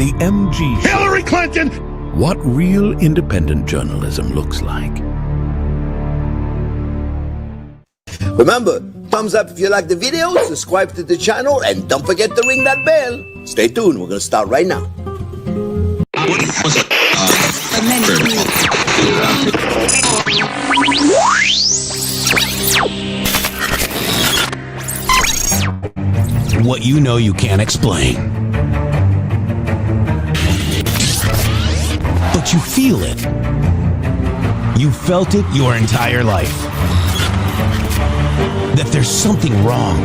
The MG Show. Hillary Clinton! What real independent journalism looks like. Remember, thumbs up if you like the video, subscribe to the channel, and don't forget to ring that bell. Stay tuned, we're going to start right now. What you know you can't explain. But you feel it. You felt it your entire life. That there's something wrong.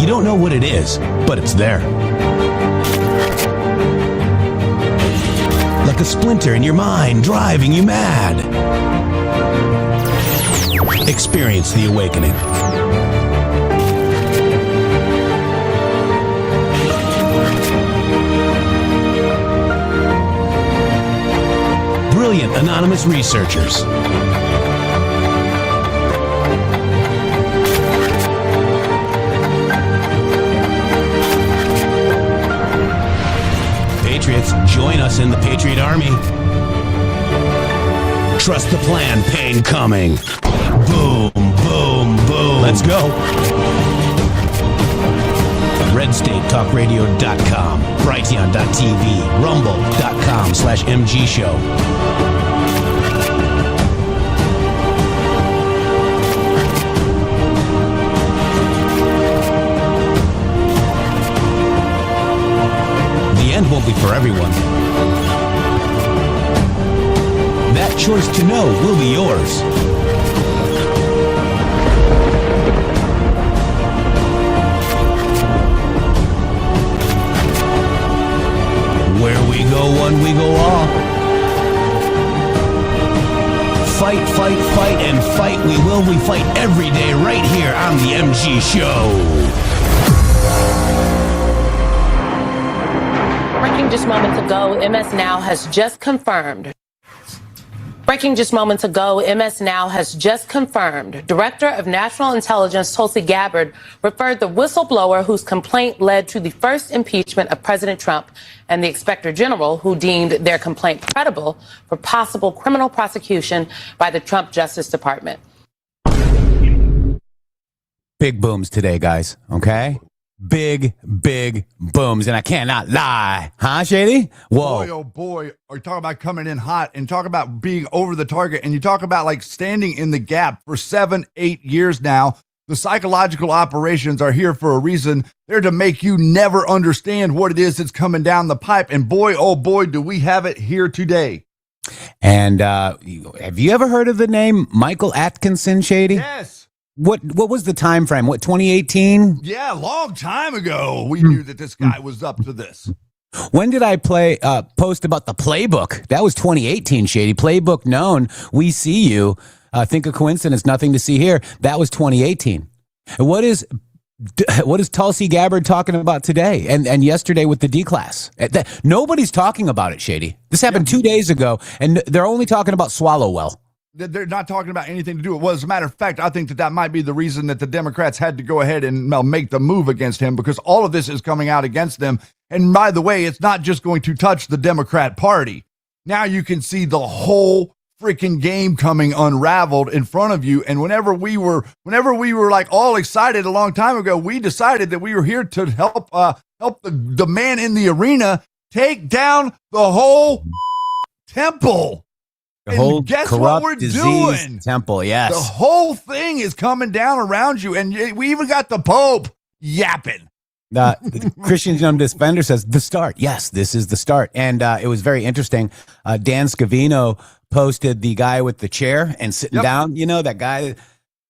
You don't know what it is, but it's there. Like a splinter in your mind, driving you mad. Experience the awakening. Brilliant anonymous researchers. Patriots, join us in the Patriot Army. Trust the plan, pain coming. Boom, boom, boom. Let's go. RedStateTalkRadio.com, Brighteon.tv, Rumble.com/MG Show. The end won't be for everyone. That choice to know will be yours. Where we go one, we go all. Fight, fight, fight, and fight we will. We fight every day right here on the MG Show. Breaking just moments ago, MS Now has just confirmed. Breaking just moments ago, MS Now has just confirmed. Director of National Intelligence Tulsi Gabbard referred the whistleblower whose complaint led to the first impeachment of President Trump and the Inspector General, who deemed their complaint credible, for possible criminal prosecution by the Trump Justice Department. Big booms today, guys, okay? Big, big booms, and I cannot lie. Huh, Shady? Whoa. Boy, oh boy, are you talking about coming in hot and talk about being over the target, and you talk about like standing in the gap for 7-8 years now. The psychological operations are here for a reason. They're to make you never understand what it is that's coming down the pipe, and boy, oh boy, do we have it here today. And have you ever heard of the name Michael Atkinson, Shady? Yes. What was the time frame? What, 2018? Yeah, a long time ago, we knew that this guy was up to this. When did I post about the playbook? That was 2018, Shady. Playbook known. We see you. Think a coincidence, nothing to see here. That was 2018. What is Tulsi Gabbard talking about today and yesterday with the D-class? Nobody's talking about it, Shady. This happened 2 days ago, and they're only talking about Swallowwell. They're not talking about anything to do with it. Well, as a matter of fact, I think that might be the reason that the Democrats had to go ahead and make the move against him, because all of this is coming out against them. And by the way, it's not just going to touch the Democrat Party. Now you can see the whole freaking game coming unraveled in front of you. And whenever we were like all excited a long time ago, we decided that we were here to help the man in the arena take down the whole temple. The whole guess corrupt, what we're diseased doing? temple, yes. The whole thing is coming down around you, and we even got the Pope yapping. The Christian Young Defender says, the start. Yes, this is the start. And it was very interesting. Dan Scavino posted the guy with the chair and sitting down. You know, that guy,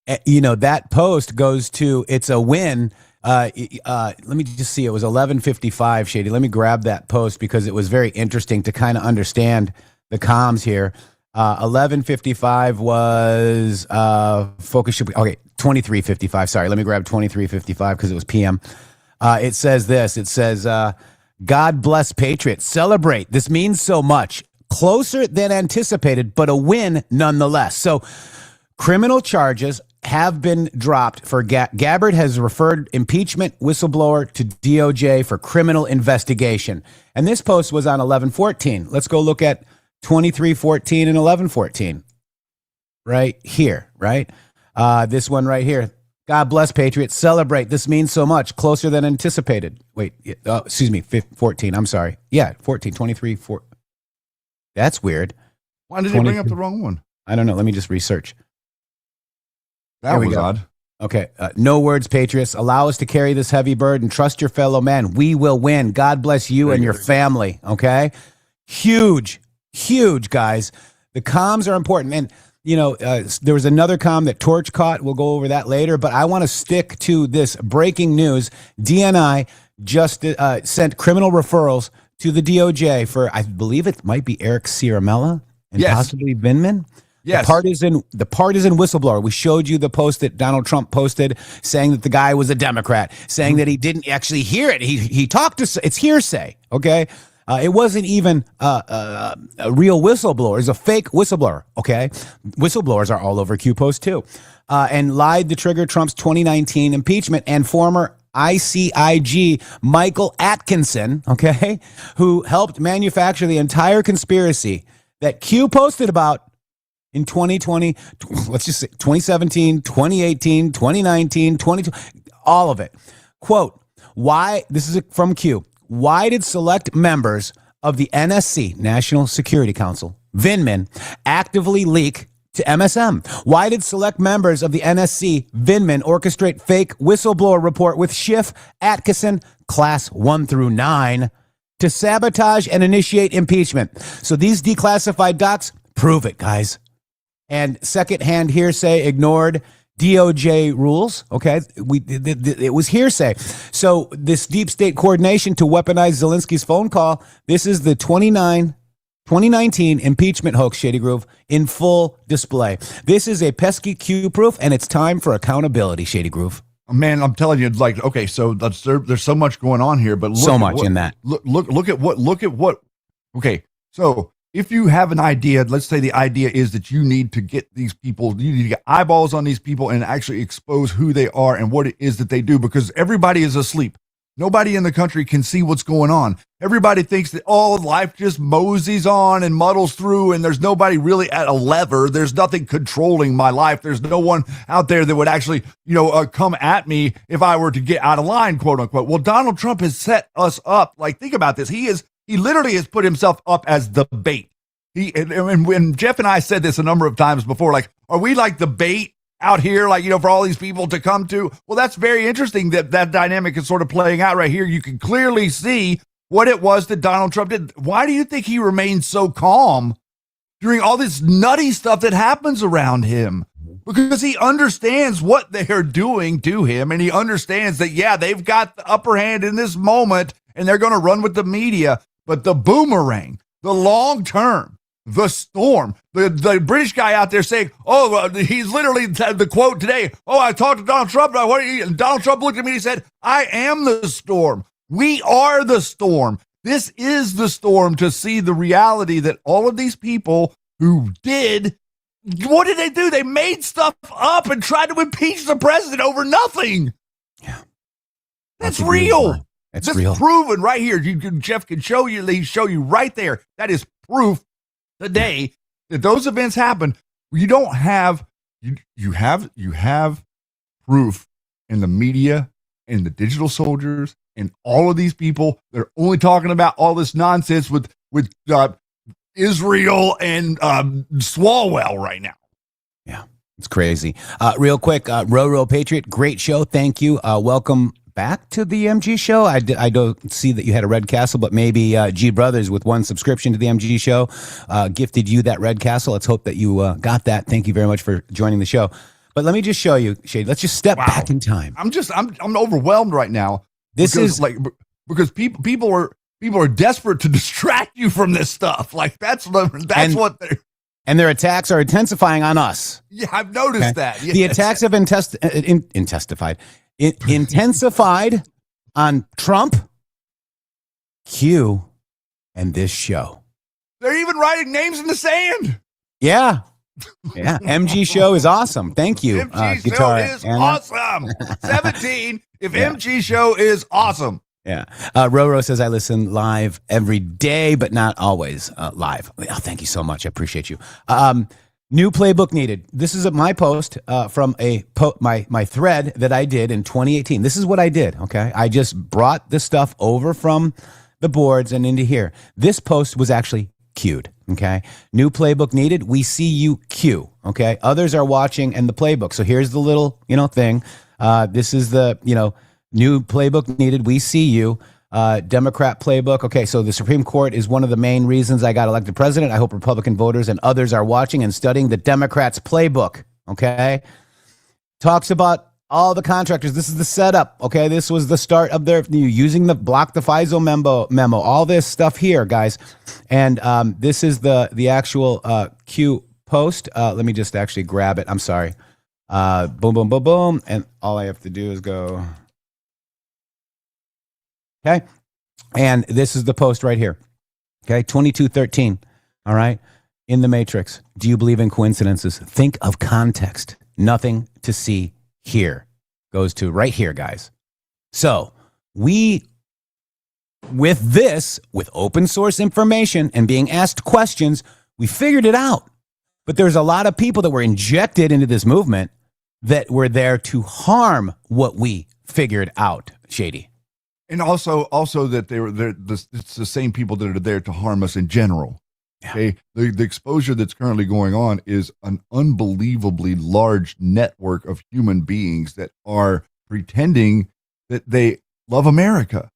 that post goes to, it's a win. Let me just see. It was 11:55, Shady. Let me grab that post because it was very interesting to kind of understand the comms here. 11:55 was focus should be okay. 23:55. Sorry, let me grab 23:55 because it was PM. It says this. It says, "God bless Patriots. Celebrate. This means so much. Closer than anticipated, but a win nonetheless." So Criminal charges have been dropped for Gabbard has referred impeachment whistleblower to DOJ for criminal investigation. And this post was on 11/14. Let's go look at 23/14 and 11/14. Right here, right? This one right here. God bless patriots. Celebrate. This means so much. Closer than anticipated. Wait, excuse me, 14. I'm sorry. Yeah, 14, 23, 4. That's weird. Why did he bring up the wrong one? I don't know. Let me just research. That was odd. Okay. No words, patriots. Allow us to carry this heavy burden. Trust your fellow man. We will win. God bless you and your family. Okay. Huge, guys. The comms are important. And, there was another comm that Torch caught. We'll go over that later. But I want to stick to this breaking news. DNI just sent criminal referrals to the DOJ for, I believe it might be Eric Ciaramella and possibly Vindman. Yes. The partisan whistleblower. We showed you the post that Donald Trump posted saying that the guy was a Democrat, saying that he didn't actually hear it. He talked to, it's hearsay. Okay. It wasn't even a real whistleblower. It's a fake whistleblower. Okay. Whistleblowers are all over Q Post too. And lied to trigger Trump's 2019 impeachment, and former ICIG Michael Atkinson, okay, who helped manufacture the entire conspiracy that Q posted about in 2020, let's just say 2017, 2018, 2019, 2020, all of it. Quote, why, this is from Q, why did select members of the NSC, National Security Council, Vindman, actively leak to MSM? Why did select members of the NSC, Vindman, orchestrate fake whistleblower report with Schiff, Atkinson, class 1 through 9, to sabotage and initiate impeachment? So these declassified docs prove it, guys. And secondhand hearsay ignored DOJ rules. Okay, it was hearsay. So this deep state coordination to weaponize Zelensky's phone call. This is the 2019 impeachment hoax, Shady Groove, in full display. This is a pesky Q proof, and it's time for accountability, Shady Groove. Man, I'm telling you, like, okay, so there's so much going on here, but so much in that. Look at what. Okay, so if you have an idea, let's say the idea is that you need to get these people, you need to get eyeballs on these people and actually expose who they are and what it is that they do, because everybody is asleep. Nobody in the country can see what's going on. Everybody thinks that, life just moseys on and muddles through, and there's nobody really at a lever. There's nothing controlling my life. There's no one out there that would actually, come at me if I were to get out of line, quote unquote. Well, Donald Trump has set us up. Like, think about this. He literally has put himself up as the bait. And when Jeff and I said this a number of times before, like, are we like the bait out here, like, for all these people to come to? Well, that's very interesting that dynamic is sort of playing out right here. You can clearly see what it was that Donald Trump did. Why do you think he remains so calm during all this nutty stuff that happens around him? Because he understands what they are doing to him, and he understands that, they've got the upper hand in this moment, and they're going to run with the media. But the boomerang, the long term, the storm, the British guy out there saying, he's literally the quote today. I talked to Donald Trump. And Donald Trump looked at me and he said, I am the storm. We are the storm. This is the storm, to see the reality that all of these people who what did they do? They made stuff up and tried to impeach the president over nothing. Yeah. That's real. It's That's real. proven right here. Jeff can show you right there. That is proof today that those events happen. You don't have, you have proof in the media and the digital soldiers and all of these people. They're only talking about all this nonsense with Israel and Swalwell right now. Yeah, it's crazy. Real quick, Row Patriot, great show. Thank you. Welcome back to the MG show. I don't see that you had a Red Castle, but maybe G Brothers with one subscription to the MG show gifted you that Red Castle. Let's hope that you got that. Thank you very much for joining the show. But let me just show you, Shade. Let's just step back in time. I'm overwhelmed right now. Because people are desperate to distract you from this stuff. Like that's what they're. And their attacks are intensifying on us. Yeah, I've noticed that. Yes. The attacks have intensified on Trump, Q, and this show. They're even writing names in the sand. Yeah. Yeah, MG show is awesome. Thank you, MG guitar. show is Anna. awesome. 17. If MG show is awesome. Yeah. Roro says, I listen live every day, but not always live. Oh, thank you so much. I appreciate you. New playbook needed. This is my post from my thread that I did in 2018. This is what I did, okay? I just brought this stuff over from the boards and into here. This post was actually queued, okay? New playbook needed. We see you queue, okay? Others are watching and the playbook. So here's the little, thing. This is the, new playbook needed. We see you. Democrat playbook. Okay, so the Supreme Court is one of the main reasons I got elected president. I hope Republican voters and others are watching and studying the Democrats playbook. Okay, talks about all the contractors. This is the setup. Okay, this was the start of their using the block the FISO memo. All this stuff here, guys, and this is the actual Q post. Let me just actually grab it. I'm sorry. Boom, boom, boom, boom, and all I have to do is go. Okay. And this is the post right here. Okay. 2213. All right. In the Matrix. Do you believe in coincidences? Think of context. Nothing to see here. Goes to right here, guys. So with open source information and being asked questions, we figured it out. But there's a lot of people that were injected into this movement that were there to harm what we figured out, Shady. And also that it's the same people that are there to harm us in general. Yeah. Okay, the exposure that's currently going on is an unbelievably large network of human beings that are pretending that they love America.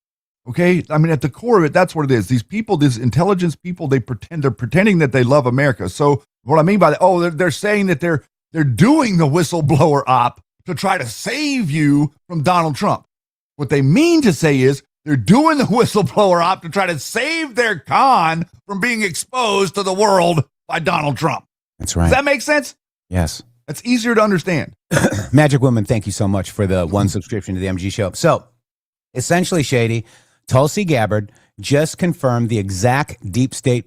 Okay, I mean, at the core of it, that's what it is. These people, these intelligence people, they're pretending that they love America. So what I mean by that, they're saying that they're doing the whistleblower op to try to save you from Donald Trump. What they mean to say is they're doing the whistleblower op to try to save their con from being exposed to the world by Donald Trump. That's right. Does that make sense? Yes. That's easier to understand. Magic Woman, thank you so much for the one subscription to the MG show. So, essentially, Shady, Tulsi Gabbard just confirmed the exact deep state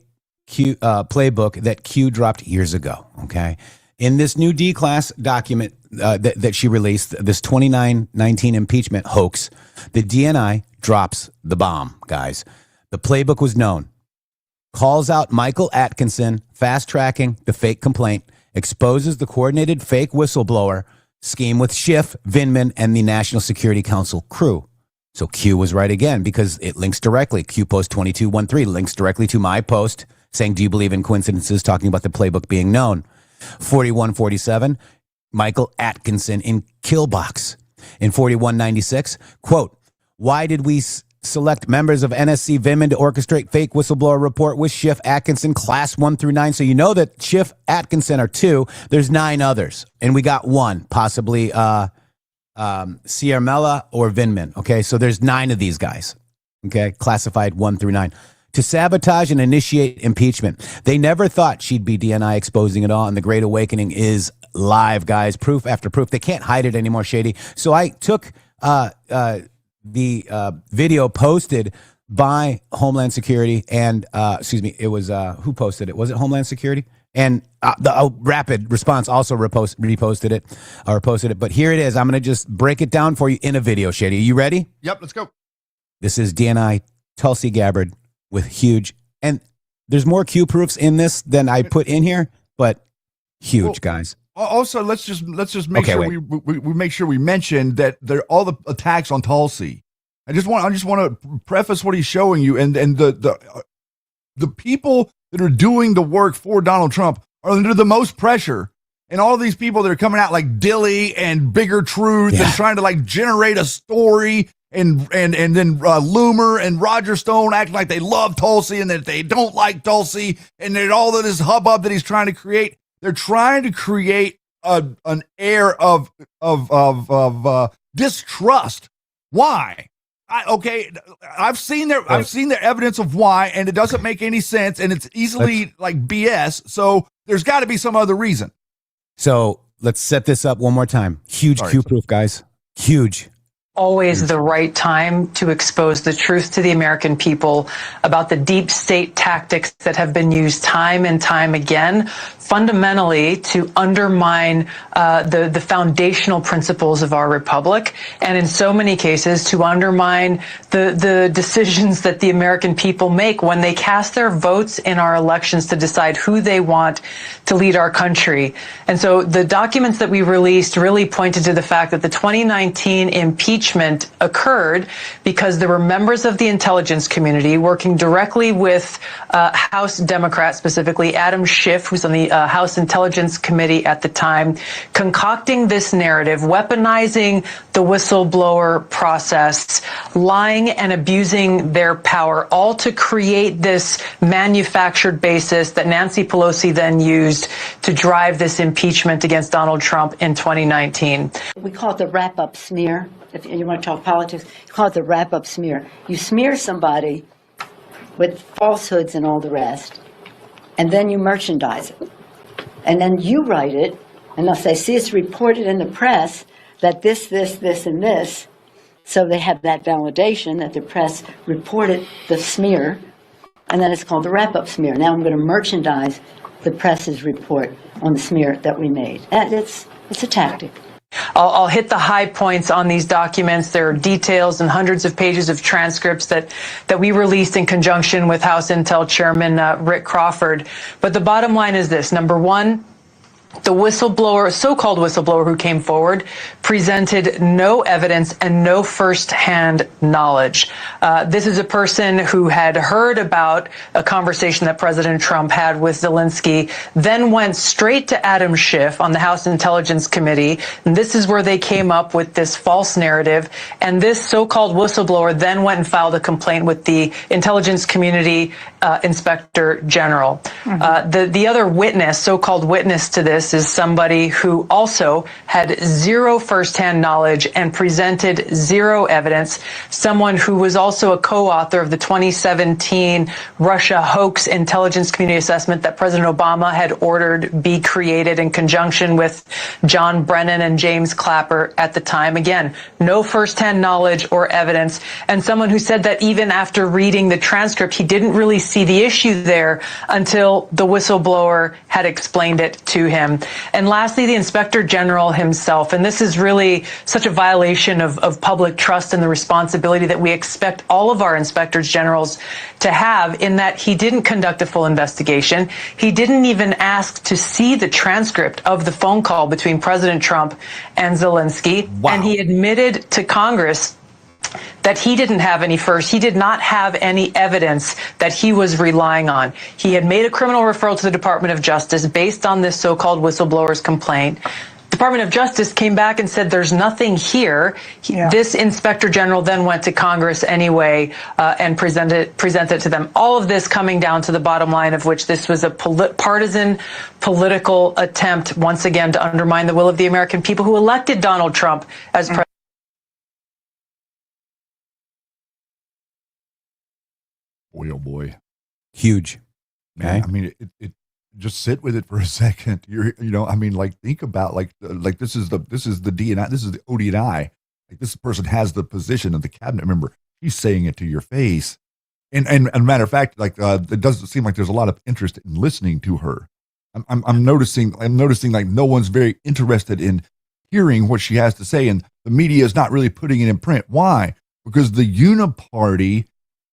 playbook that Q dropped years ago, okay? In this new D-class document that she released, this 2919 impeachment hoax, the DNI drops the bomb, guys. The playbook was known. Calls out Michael Atkinson, fast-tracking the fake complaint, exposes the coordinated fake whistleblower scheme with Schiff, Vindman, and the National Security Council crew. So Q was right again because it links directly. Q post 2213 links directly to my post saying, do you believe in coincidences, talking about the playbook being known. 4147, Michael Atkinson in Killbox. In 4196, quote, why did we select members of NSC Vindman to orchestrate fake whistleblower report with Schiff Atkinson class 1 through 9? So you know that Schiff Atkinson are 2. There's 9 others. And we got 1, possibly Siermella or Vindman. Okay, so there's 9 of these guys. Okay, classified 1 through 9. To sabotage and initiate impeachment. They never thought she'd be DNI exposing it all, and the Great Awakening is live, guys. Proof after proof. They can't hide it anymore, Shady. So I took the video posted by Homeland Security, and it was who posted it? Was it Homeland Security? And the Rapid Response also reposted it or posted it. But here it is. I'm going to just break it down for you in a video, Shady. Are you ready? Yep, let's go. This is DNI Tulsi Gabbard with huge, and there's more Q proofs in this than I put in here, but huge, guys. Also, let's just make sure we make sure we mention that they're all the attacks on Tulsi. I just want to preface what he's showing you, and the people that are doing the work for Donald Trump are under the most pressure, and all these people that are coming out like Dilly and Bigger Truth and trying to like generate a story. And then Loomer and Roger Stone acting like they love Tulsi and that they don't like Tulsi, and that all of this hubbub that he's trying to create. They're trying to create an air of distrust. Why? I've seen their evidence of why, and it doesn't make any sense, and it's easily like BS. So there's got to be some other reason. So let's set this up one more time. Huge Q proof, guys. Huge. Always the right time to expose the truth to the American people about the deep state tactics that have been used time and time again fundamentally to undermine the foundational principles of our republic, and in so many cases to undermine the decisions that the American people make when they cast their votes in our elections to decide who they want to lead our country. And so the documents that we released really pointed to the fact that the 2019 impeachment occurred because there were members of the intelligence community working directly with House Democrats, specifically Adam Schiff, who's on the House Intelligence Committee at the time, concocting this narrative, weaponizing the whistleblower process, lying and abusing their power, all to create this manufactured basis that Nancy Pelosi then used to drive this impeachment against Donald Trump in 2019. We call it the wrap-up smear. If you want to talk politics, you call it the wrap-up smear. You smear somebody with falsehoods and all the rest, and then you merchandise it. And then you write it, and they'll say, see, it's reported in the press that this, and this. So they have that validation that the press reported the smear, and then it's called the wrap-up smear. Now I'm going to merchandise the press's report on the smear that we made. And it's a tactic. I'll hit the high points on these documents. There are details and hundreds of pages of transcripts that we released in conjunction with House Intel Chairman Rick Crawford. But the bottom line is this. Number one, the whistleblower, so-called whistleblower who came forward, presented no evidence and no first-hand knowledge. This is a person who had heard about a conversation that President Trump had with Zelensky, then went straight to Adam Schiff on the House Intelligence Committee. And this is where they came up with this false narrative. And this so-called whistleblower then went and filed a complaint with the Intelligence Community Inspector General. The other witness, so-called witness to this, is somebody who also had zero firsthand knowledge and presented zero evidence, someone who was also a co-author of the 2017 Russia hoax intelligence community assessment that President Obama had ordered be created in conjunction with John Brennan and James Clapper at the time. Again, no firsthand knowledge or evidence, and someone who said that even after reading the transcript, he didn't really see the issue there until the whistleblower had explained it to him. And lastly, the Inspector General himself. And this is really such a violation of public trust and the responsibility that we expect all of our inspectors generals to have, in that he didn't conduct a full investigation. He didn't even ask to see the transcript of the phone call between President Trump and Zelensky. Wow. And he admitted to Congress that he did not have any evidence that he was relying on. He had made a criminal referral to the Department of Justice based on this so-called whistleblower's complaint. Department of Justice came back and said there's nothing here. This Inspector General then went to Congress anyway and presented it to them. All of this coming down to the bottom line of which this was a partisan political attempt, once again, to undermine the will of the American people who elected Donald Trump as president. Boy, oh boy. Huge. Okay. Man, I mean, it just sit with it for a second. Think about this is the DNI, this is the ODNI. Like, this person has the position of the cabinet member. He's saying it to your face. And a matter of fact, it doesn't seem like there's a lot of interest in listening to her. I'm noticing like no one's very interested in hearing what she has to say, and the media is not really putting it in print. Why? Because the uniparty,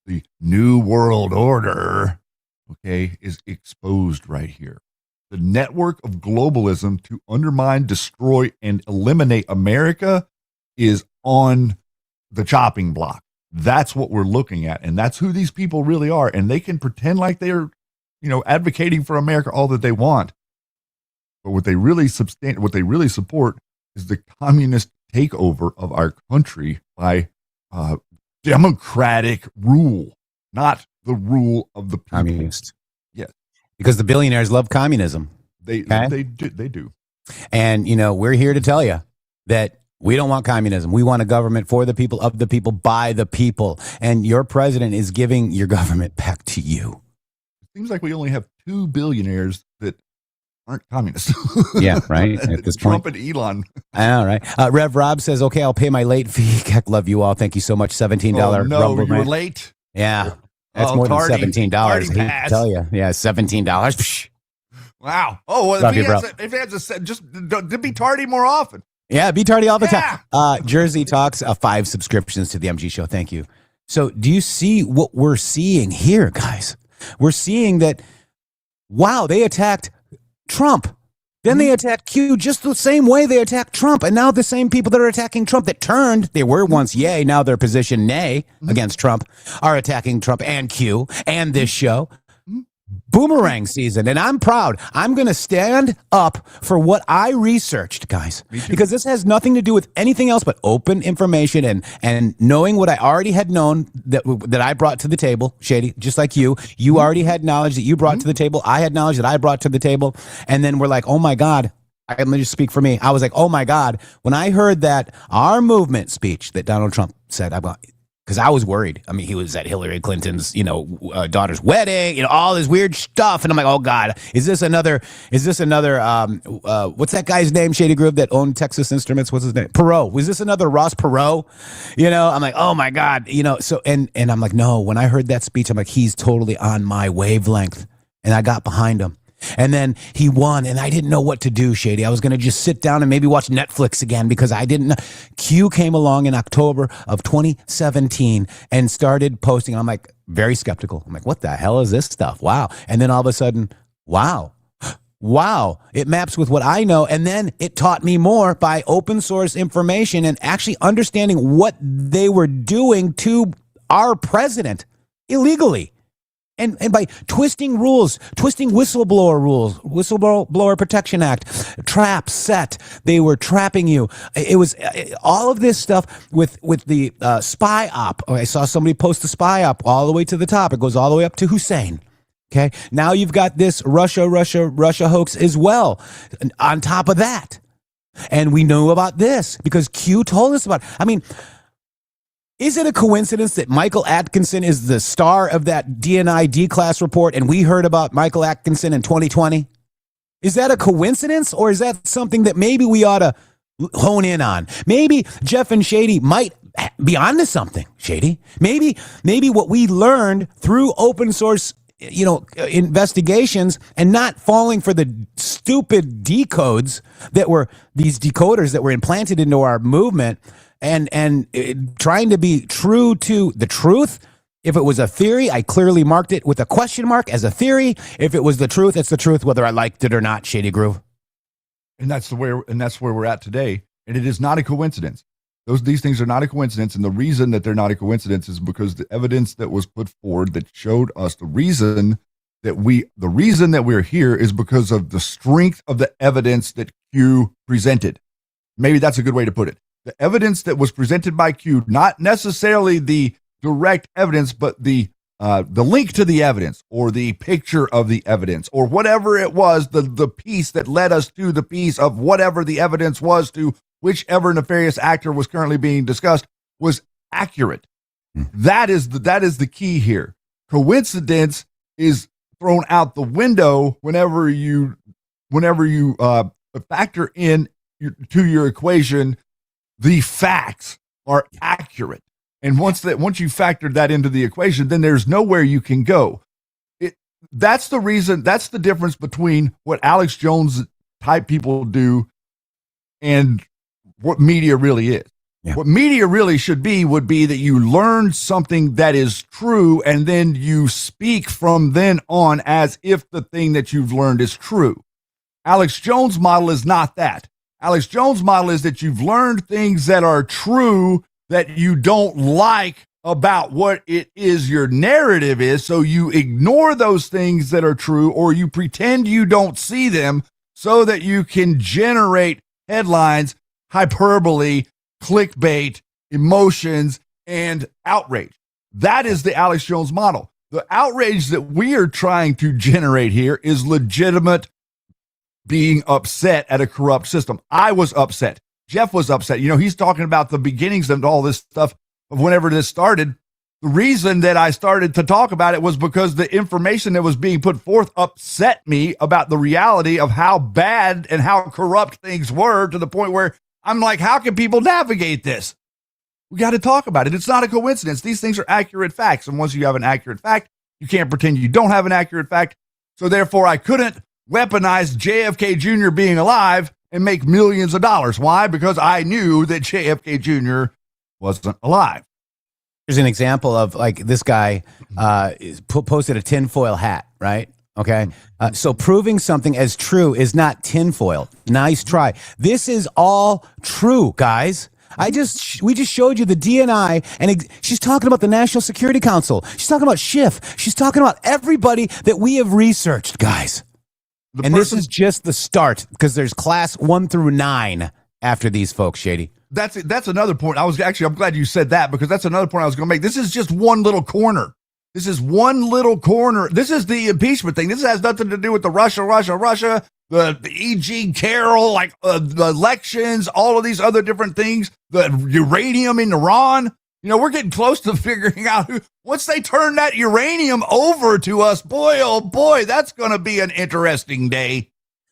the New World Order, is exposed right here. The network of globalism to undermine, destroy, and eliminate America is on the chopping block. That's what we're looking at, and that's who these people really are. And they can pretend like they're, advocating for America all that they want, but what they really support is the communist takeover of our country by democratic rule, not the rule of the people. Communist. Yes. Because the billionaires love communism. They do. And, we're here to tell you that we don't want communism. We want a government for the people, of the people, by the people. And your president is giving your government back to you. It seems like we only have 2 billionaires that aren't communists. Yeah, right. At this Trump point. and Elon. I know, right? Rev Rob says, okay, I'll pay my late fee. Heck, love you all. Thank you so much. $17 no, Rumble, you were man. late? Yeah. That's more than $17. I hate to tell you. Yeah, $17. Wow. Oh, well, Love if you, bro. if he has just to be tardy more often. Yeah, be tardy all the Yeah. time. Jersey Talks, 5 subscriptions to the MG Show. Thank you. So do you see what we're seeing here, guys? We're seeing that, wow, they attacked Trump. Then they attacked Q just the same way they attacked Trump. And now the same people that are attacking Trump that turned, they were once yay, now they're positioned nay against Trump, are attacking Trump and Q and this show. Boomerang season, and I'm proud. I'm going to stand up for what I researched, guys, because this has nothing to do with anything else but open information and knowing what I already had known that I brought to the table. Shady, just like you already had knowledge that you brought to the table. I had knowledge that I brought to the table, and then we're like, oh my God. Let me just speak for me. I was like, oh my God, when I heard that our movement speech that Donald Trump said, because I was worried. I mean, he was at Hillary Clinton's, daughter's wedding, all this weird stuff. And I'm like, oh God, is this another, what's that guy's name, Shady Groove, that owned Texas Instruments? What's his name? Perot. Was this another Ross Perot? I'm like, oh my God, so, and I'm like, no, when I heard that speech, I'm like, he's totally on my wavelength. And I got behind him. And then he won, and I didn't know what to do, Shady. I was going to just sit down and maybe watch Netflix again because I didn't know. Q came along in October of 2017 and started posting. I'm like, very skeptical. I'm like, what the hell is this stuff? Wow. And then all of a sudden, wow, it maps with what I know. And then it taught me more by open source information and actually understanding what they were doing to our president illegally. And by twisting rules, twisting whistleblower protection act, traps set. They were trapping you. It was all of this stuff with the spy op. I saw somebody post the spy op all the way to the top. It goes all the way up to Hussein. Okay. Now you've got this Russia hoax as well on top of that. And we know about this because Q told us about it. I mean, is it a coincidence that Michael Atkinson is the star of that DNI D-class report and we heard about Michael Atkinson in 2020? Is that a coincidence or is that something that maybe we ought to hone in on? Maybe Jeff and Shady might be onto something, Shady. Maybe what we learned through open source investigations and not falling for the stupid decoders that were implanted into our movement and trying to be true to the truth. If it was a theory, I clearly marked it with a question mark as a theory. If it was the truth, it's the truth, whether I liked it or not, Shady Groove. And that's where we're at today. And it is not a coincidence. These things are not a coincidence. And the reason that they're not a coincidence is because the evidence that was put forward that showed us the reason that we're here is because of the strength of the evidence that Q presented. Maybe that's a good way to put it. The evidence that was presented by Q, not necessarily the direct evidence, but the link to the evidence or the picture of the evidence or whatever it was, the piece that led us to the piece of whatever the evidence was to whichever nefarious actor was currently being discussed was accurate. That is the key here. Coincidence is thrown out the window whenever you factor in to your equation the facts are accurate. And once you factor that into the equation, then there's nowhere you can go. That's the reason. That's the difference between what Alex Jones type people do and what media really is. Yeah. What media really would be that you learn something that is true and then you speak from then on as if the thing that you've learned is true. Alex Jones' model is not that. Alex Jones' model is that you've learned things that are true that you don't like about what it is your narrative is, so you ignore those things that are true or you pretend you don't see them so that you can generate headlines, hyperbole, clickbait, emotions, and outrage. That is the Alex Jones model. The outrage that we are trying to generate here is legitimate being upset at a corrupt system. I was upset. Jeff was upset. He's talking about the beginnings of all this stuff of whenever this started. The reason that I started to talk about it was because the information that was being put forth upset me about the reality of how bad and how corrupt things were, to the point where I'm like, how can people navigate this? We got to talk about it. It's not a coincidence. These things are accurate facts. And once you have an accurate fact, you can't pretend you don't have an accurate fact. So therefore, I couldn't weaponize JFK Jr. being alive and make millions of dollars. Why? Because I knew that JFK Jr. wasn't alive. Here's an example of like this guy posted a tinfoil hat, right? Okay. So proving something as true is not tinfoil. Nice try. This is all true, guys. We just showed you the DNI, and she's talking about the National Security Council. She's talking about Schiff. She's talking about everybody that we have researched, guys. This is just the start, because there's class 1 through 9 after these folks, Shady. That's another point. I'm glad you said that, because that's another point I was going to make. This is just one little corner. This is one little corner. This is the impeachment thing. This has nothing to do with the Russia, the E.G. Carroll, like the elections, all of these other different things, the uranium in Iran. You know, we're getting close to figuring out once they turn that uranium over to us, boy, oh boy, that's going to be an interesting day.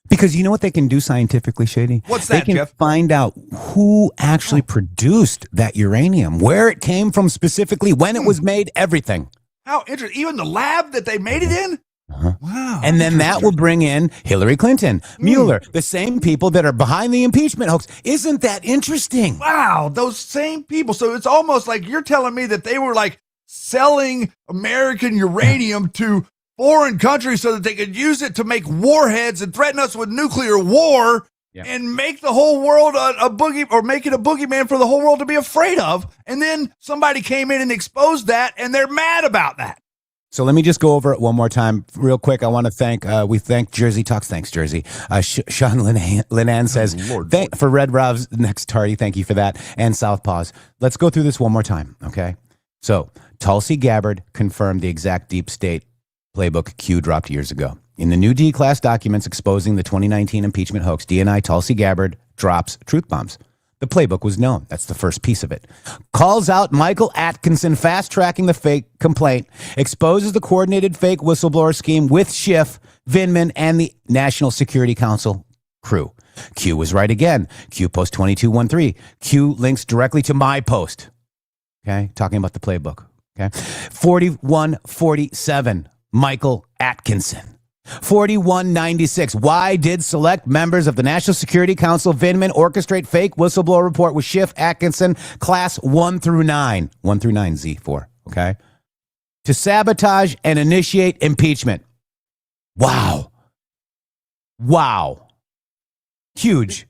Because you know what they can do scientifically, Shady? What's that, They can Jeff? find out who actually produced that uranium, where it came from specifically, when it was made, everything. How interesting. Even the lab that they made it in? Wow. And then that will bring in Hillary Clinton, Mueller, the same people that are behind the impeachment hoax. Isn't that interesting? Wow, those same people. So it's almost like you're telling me that they were like selling American uranium to foreign countries so that they could use it to make warheads and threaten us with nuclear war. Yeah. And make the whole world a boogie, or make it a boogeyman for the whole world to be afraid of. And then somebody came in and exposed that, and they're mad about that. So let me just go over it one more time real quick. I want to thank, we thank Jersey Talks. Thanks, Jersey. Sean Linan says, for Red Rov's next tardy, thank you for that. And Southpaws. Let's go through this one more time, okay? So Tulsi Gabbard confirmed the exact deep state playbook Q dropped years ago. In the new D-class documents exposing the 2019 impeachment hoax, DNI Tulsi Gabbard drops truth bombs. The playbook was known. That's the first piece of it. Calls out Michael Atkinson, fast-tracking the fake complaint, exposes the coordinated fake whistleblower scheme with Schiff, Vindman, and the National Security Council crew. Q was right again. Q post 2213. Q links directly to my post. Okay, talking about the playbook. Okay, 4147. Michael Atkinson. 4196. Why did select members of the National Security Council, Vindman, orchestrate fake whistleblower report with Schiff, Atkinson, class 1 through 9? 1 through 9, Z4. Okay. To sabotage and initiate impeachment. Wow. Wow. Huge.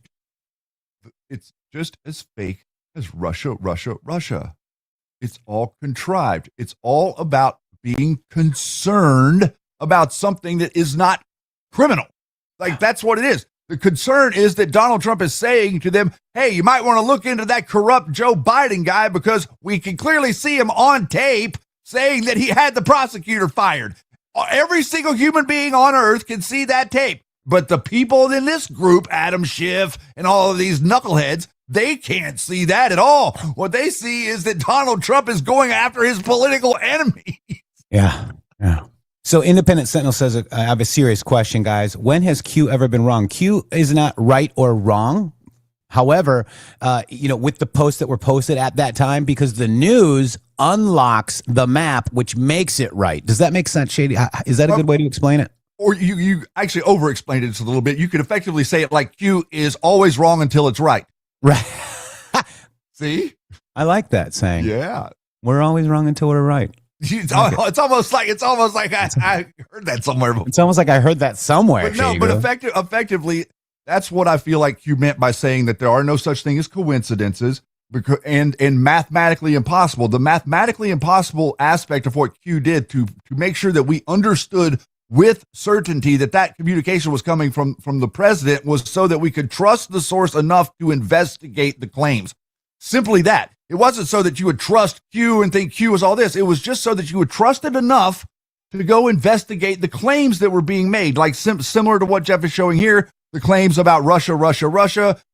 It's just as fake as Russia. It's all contrived. It's all about being concerned about something that is not criminal. Like, that's what it is. The concern is that Donald Trump is saying to them, hey, you might want to look into that corrupt Joe Biden guy, because we can clearly see him on tape saying that he had the prosecutor fired. Every single human being on earth can see that tape. But the people in this group, Adam Schiff and all of these knuckleheads, they can't see that at all. What they see is that Donald Trump is going after his political enemy. Yeah. So Independent Sentinel says, I have a serious question, guys. When has Q ever been wrong? Q is not right or wrong. However, with the posts that were posted at that time, because the news unlocks the map, which makes it right. Does that make sense, Shady? Is that a good way to explain it? Or you actually over-explained it just a little bit. You could effectively say it like Q is always wrong until it's right. Right. See? I like that saying. Yeah. We're always wrong until we're right. It's almost like I heard that somewhere. It's almost like I heard that somewhere. But effectively, that's what I feel like you meant by saying that there are no such thing as coincidences, because and mathematically impossible. The mathematically impossible aspect of what Q did to make sure that we understood with certainty that communication was coming from the president was so that we could trust the source enough to investigate the claims. Simply that. It wasn't so that you would trust Q and think Q was all this. It was just so that you would trust it enough to go investigate the claims that were being made, like similar to what Jeff is showing here, the claims about Russia,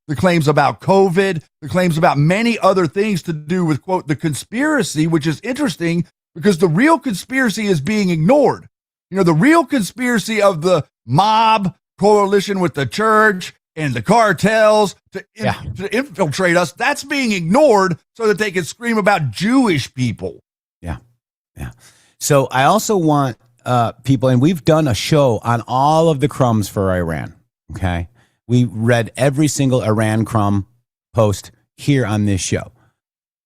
the claims about COVID, the claims about many other things to do with, quote, the conspiracy, which is interesting because the real conspiracy is being ignored. The real conspiracy of the mob coalition with the church and the cartels to infiltrate us, that's being ignored so that they can scream about Jewish people. Yeah. So I also want people, and we've done a show on all of the crumbs for Iran. Okay. We read every single Iran crumb post here on this show.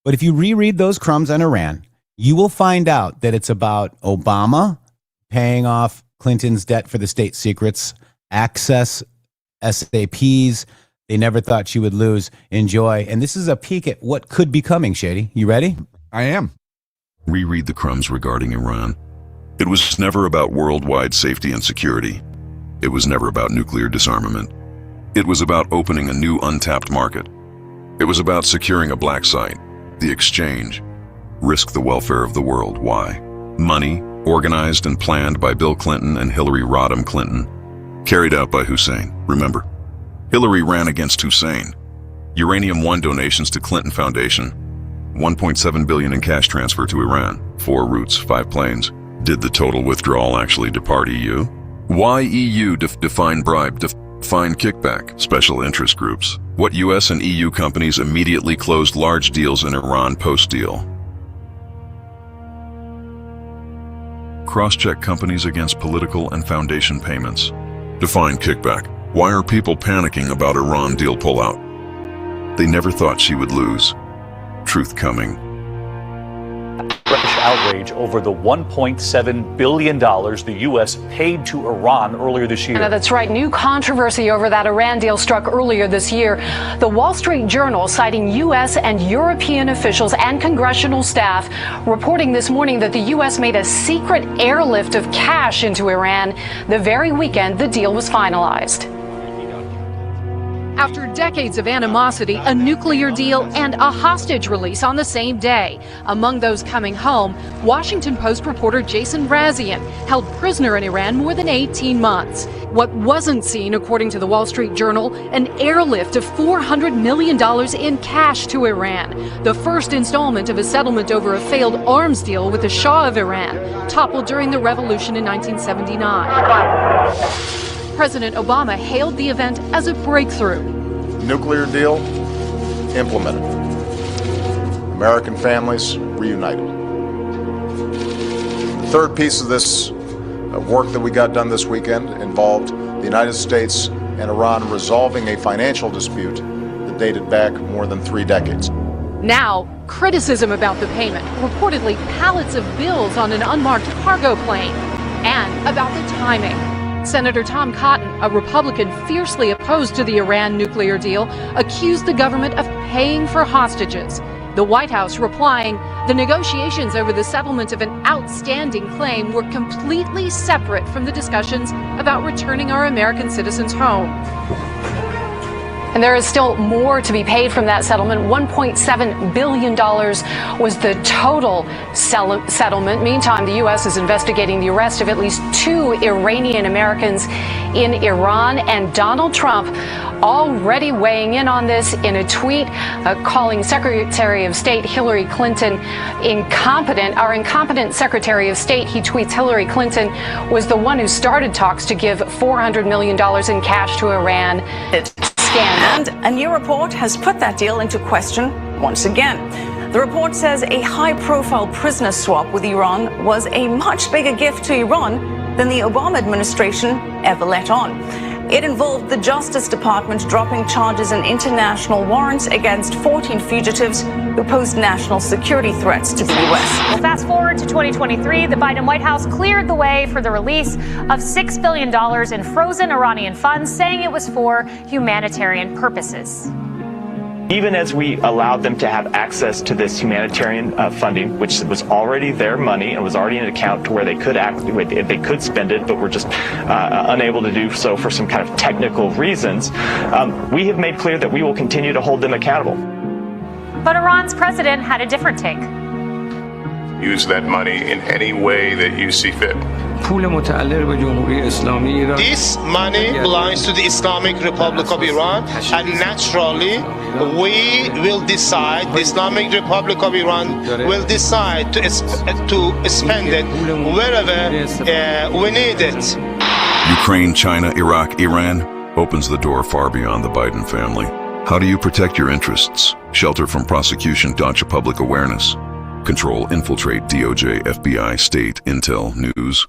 But if you reread those crumbs on Iran, you will find out that it's about Obama paying off Clinton's debt for the state secrets, access, SAPs. They never thought she would lose. Enjoy. And this is a peek at what could be coming, Shady. You ready? I am. Reread the crumbs regarding Iran. It was never about worldwide safety and security. It was never about nuclear disarmament. It was about opening a new untapped market. It was about securing a black site, the exchange, risk the welfare of the world. Why? Money, organized and planned by Bill Clinton and Hillary Rodham Clinton, carried out by Hussein. Remember, Hillary ran against Hussein. Uranium One donations to Clinton Foundation, $1.7 billion in cash transfer to Iran, 4 routes, 5 planes. Did the total withdrawal actually depart EU? Why EU define bribe, define kickback, special interest groups? What US and EU companies immediately closed large deals in Iran post-deal? Cross-check companies against political and foundation payments. Define kickback. Why are people panicking about Iran deal pullout? They never thought she would lose. Truth coming. Fresh outrage over the $1.7 billion the U.S. paid to Iran earlier this year. That's right. New controversy over that Iran deal struck earlier this year. The Wall Street Journal, citing U.S. and European officials and congressional staff, reporting this morning that the U.S. made a secret airlift of cash into Iran the very weekend the deal was finalized. After decades of animosity, a nuclear deal and a hostage release on the same day. Among those coming home, Washington Post reporter Jason Razian, held prisoner in Iran more than 18 months. What wasn't seen, according to the Wall Street Journal, an airlift of $400 million in cash to Iran. The first installment of a settlement over a failed arms deal with the Shah of Iran, toppled during the revolution in 1979. President Obama hailed the event as a breakthrough. Nuclear deal implemented. American families reunited. The third piece of this work that we got done this weekend involved the United States and Iran resolving a financial dispute that dated back more than 3 decades. Now, criticism about the payment, reportedly pallets of bills on an unmarked cargo plane, and about the timing. Senator Tom Cotton, a Republican fiercely opposed to the Iran nuclear deal, accused the government of paying for hostages. The White House replying, the negotiations over the settlement of an outstanding claim were completely separate from the discussions about returning our American citizens home. And there is still more to be paid from that settlement. $1.7 billion was the total settlement. Meantime, the U.S. is investigating the arrest of at least 2 Iranian Americans in Iran. And Donald Trump already weighing in on this in a tweet, calling Secretary of State Hillary Clinton incompetent. Our incompetent Secretary of State, he tweets, Hillary Clinton was the one who started talks to give $400 million in cash to Iran. And a new report has put that deal into question once again. The report says a high-profile prisoner swap with Iran was a much bigger gift to Iran than the Obama administration ever let on. It involved the Justice Department dropping charges and international warrants against 14 fugitives who posed national security threats to the U.S. Well, fast forward to 2023, the Biden White House cleared the way for the release of $6 billion in frozen Iranian funds, saying it was for humanitarian purposes. Even as we allowed them to have access to this humanitarian funding, which was already their money and was already in an account to where they could they could spend it, but were just unable to do so for some kind of technical reasons, we have made clear that we will continue to hold them accountable. But Iran's president had a different take. Use that money in any way that you see fit. This money belongs to the Islamic Republic of Iran, and naturally we will decide, the Islamic Republic of Iran will decide to spend it wherever we need it. Ukraine, China, Iraq, Iran opens the door far beyond the Biden family. How do you protect your interests? Shelter from prosecution, dodge public awareness. Control, infiltrate DOJ, FBI, state, intel, news.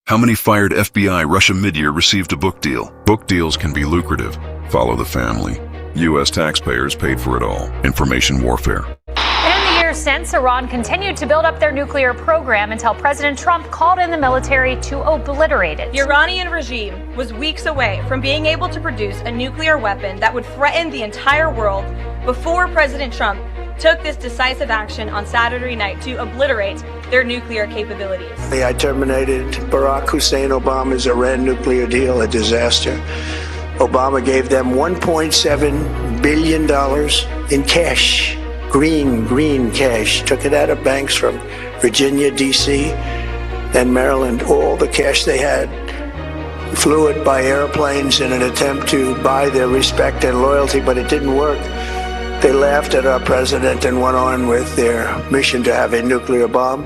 How many fired FBI Russia mid-year received a book deal? Book deals can be lucrative. Follow the family. U.S. taxpayers paid for it all. Information warfare. And in the years since, Iran continued to build up their nuclear program until President Trump called in the military to obliterate it. The Iranian regime was weeks away from being able to produce a nuclear weapon that would threaten the entire world before President Trump took this decisive action on Saturday night to obliterate their nuclear capabilities. I terminated Barack Hussein Obama's Iran nuclear deal, a disaster. Obama gave them $1.7 billion in cash, green cash. Took it out of banks from Virginia, D.C., and Maryland. All the cash they had, flew it by airplanes in an attempt to buy their respect and loyalty, but it didn't work. They laughed at our president and went on with their mission to have a nuclear bomb.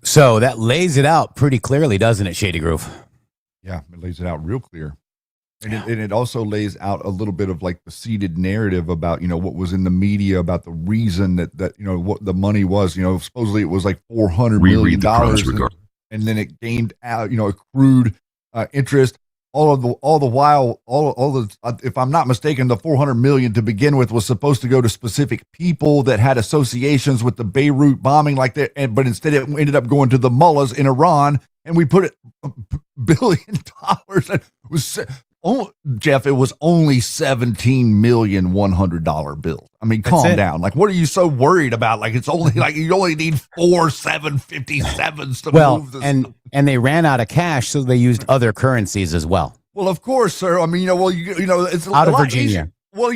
So that lays it out pretty clearly, doesn't it, Shady Groove? Yeah, it lays it out real clear. And, it also lays out a little bit of like the seeded narrative about, what was in the media about the reason that what the money was. Supposedly it was like $400 million. And then it gained out, accrued interest. All the while, if I'm not mistaken, the $400 million to begin with was supposed to go to specific people that had associations with the Beirut bombing, like that. But instead, it ended up going to the mullahs in Iran, and we put it $1 billion. It was Jeff. It was only $17,100,000 bills. I mean, calm down. Like, what are you so worried about? Like, it's only like you only need 4 757s to move this. And they ran out of cash, so they used other currencies as well. Well, of course, sir. I mean, it's out of Virginia. Well,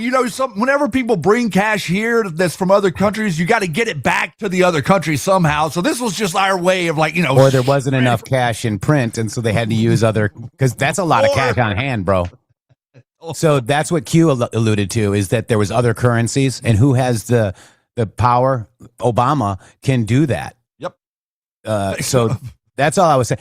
whenever people bring cash here that's from other countries, you got to get it back to the other country somehow. So this was just our way of or there wasn't enough cash in print, and so they had to use because that's a lot of cash on hand, bro. So that's what Q alluded to, is that there was other currencies, and who has the power? Obama can do that. Yep. So that's all I was saying.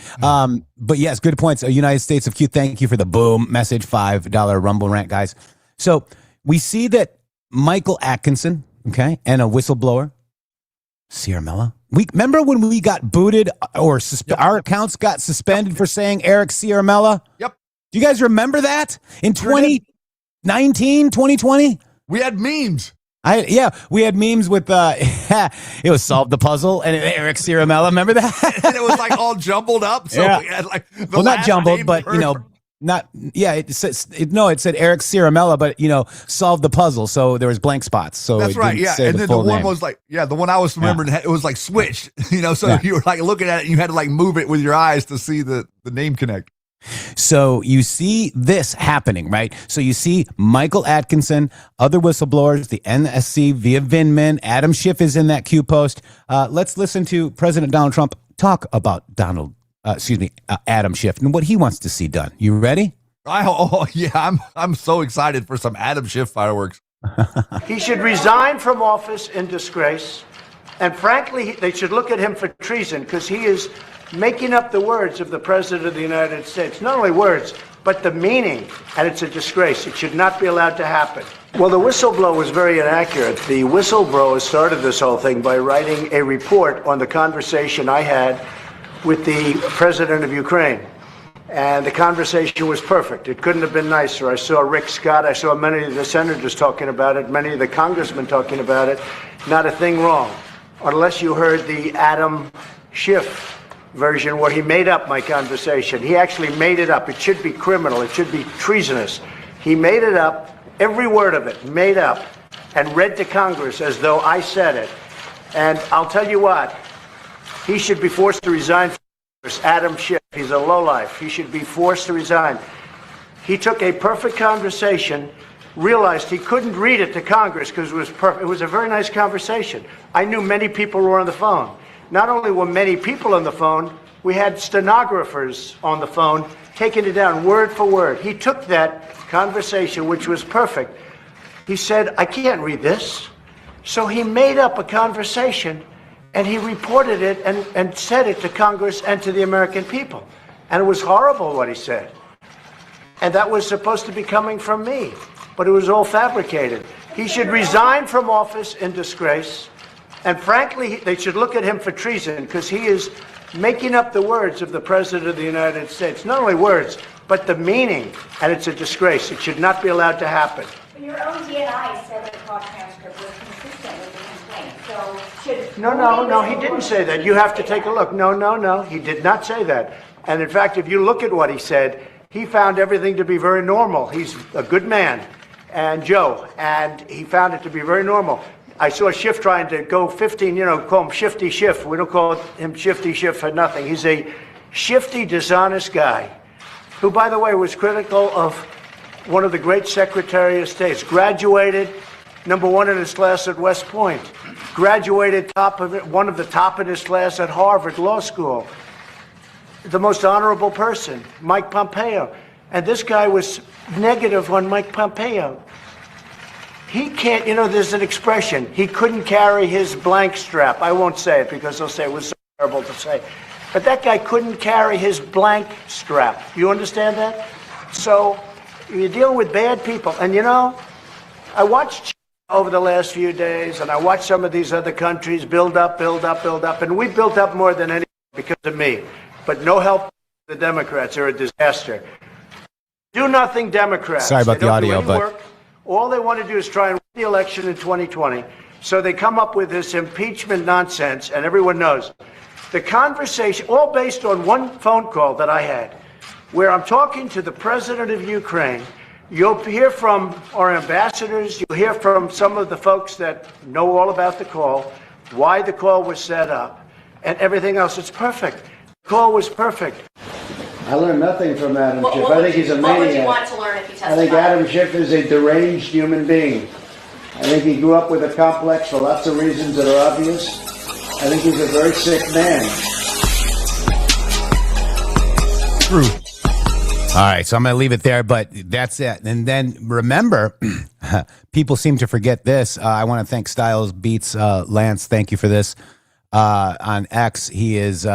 But yes, good points. United States of Q, thank you for the boom message, $5 Rumble rant, guys. So we see that Michael Atkinson, okay, and a whistleblower, Ciaramella. Remember when we got booted or our accounts got suspended for saying Eric Ciaramella? Yep. Do you guys remember that in 2019, 2020? We had memes. We had memes with it was Solve the Puzzle and Eric Ciaramella. Remember that? And it was like all jumbled up. So we had like not jumbled, but it said Eric Ciaramella, but Solve the Puzzle. So there was blank spots. So that's right. Yeah. And then the one was like, the one I was remembering, it was like switched, so you were like looking at it and you had to like move it with your eyes to see the name connect. So you see this happening, right? So you see Michael Atkinson, other whistleblowers, the NSC via Vindman. Adam Schiff is in that Q post. Let's listen to President Donald Trump talk about Adam Schiff and what he wants to see done. You ready? I'm so excited for some Adam Schiff fireworks. He should resign from office in disgrace. And frankly, they should look at him for treason, because he is making up the words of the President of the United States. Not only words, but the meaning. And it's a disgrace. It should not be allowed to happen. Well, the whistleblower was very inaccurate. The whistleblower started this whole thing by writing a report on the conversation I had with the President of Ukraine. And the conversation was perfect. It couldn't have been nicer. I saw Rick Scott. I saw many of the senators talking about it, many of the congressmen talking about it. Not a thing wrong. Unless you heard the Adam Schiff version where he made up my conversation. He actually made it up. It should be criminal. It should be treasonous. He made it up, every word of it, made up, and read to Congress as though I said it. And I'll tell you what, he should be forced to resign from Congress. Adam Schiff, he's a lowlife. He should be forced to resign. He took a perfect conversation, realized he couldn't read it to Congress because it was perfect. It was a very nice conversation. I knew many people were on the phone. Not only were many people on the phone, we had stenographers on the phone taking it down word for word. He took that conversation, which was perfect. He said, I can't read this. So he made up a conversation and he reported it and said it to Congress and to the American people. And it was horrible what he said. And that was supposed to be coming from me, but it was all fabricated. He should resign from office in disgrace. And frankly, they should look at him for treason, because he is making up the words of the President of the United States. Not only words, but the meaning. And it's a disgrace. It should not be allowed to happen. Your own DNI said that the call transcript was consistent with the complaint. So should No, he didn't say that. You have to take a look. No, he did not say that. And in fact, if you look at what he said, he found everything to be very normal. He's a good man, and Joe, and he found it to be very normal. I saw Schiff trying to go 15, call him Shifty Schiff. We don't call him Shifty Schiff for nothing. He's a shifty, dishonest guy who, by the way, was critical of one of the great Secretary of States, graduated #1 in his class at West Point, graduated one of the top in his class at Harvard Law School, the most honorable person, Mike Pompeo. And this guy was negative on Mike Pompeo. He can't, there's an expression, he couldn't carry his blank strap. I won't say it because they'll say it was so terrible to say. But that guy couldn't carry his blank strap. You understand that? So you're dealing with bad people. And I watched over the last few days, and I watched some of these other countries build up. And we built up more than anyone because of me. But no help to the Democrats. They're a disaster. Do nothing, Democrats. Sorry about the audio, but work. All they want to do is try and win the election in 2020. So they come up with this impeachment nonsense, and everyone knows. The conversation, all based on one phone call that I had, where I'm talking to the president of Ukraine. You'll hear from our ambassadors. You'll hear from some of the folks that know all about the call, why the call was set up, and everything else. It's perfect. The call was perfect. I learned nothing from Adam Schiff. I think he's a maniac. What would you want to learn if you testified? I think Adam Schiff is a deranged human being. I think he grew up with a complex for lots of reasons that are obvious. I think he's a very sick man. True. All right, so I'm going to leave it there, but that's it. And then remember, people seem to forget this. I want to thank Styles Beats Lance. Thank you for this. On X, he is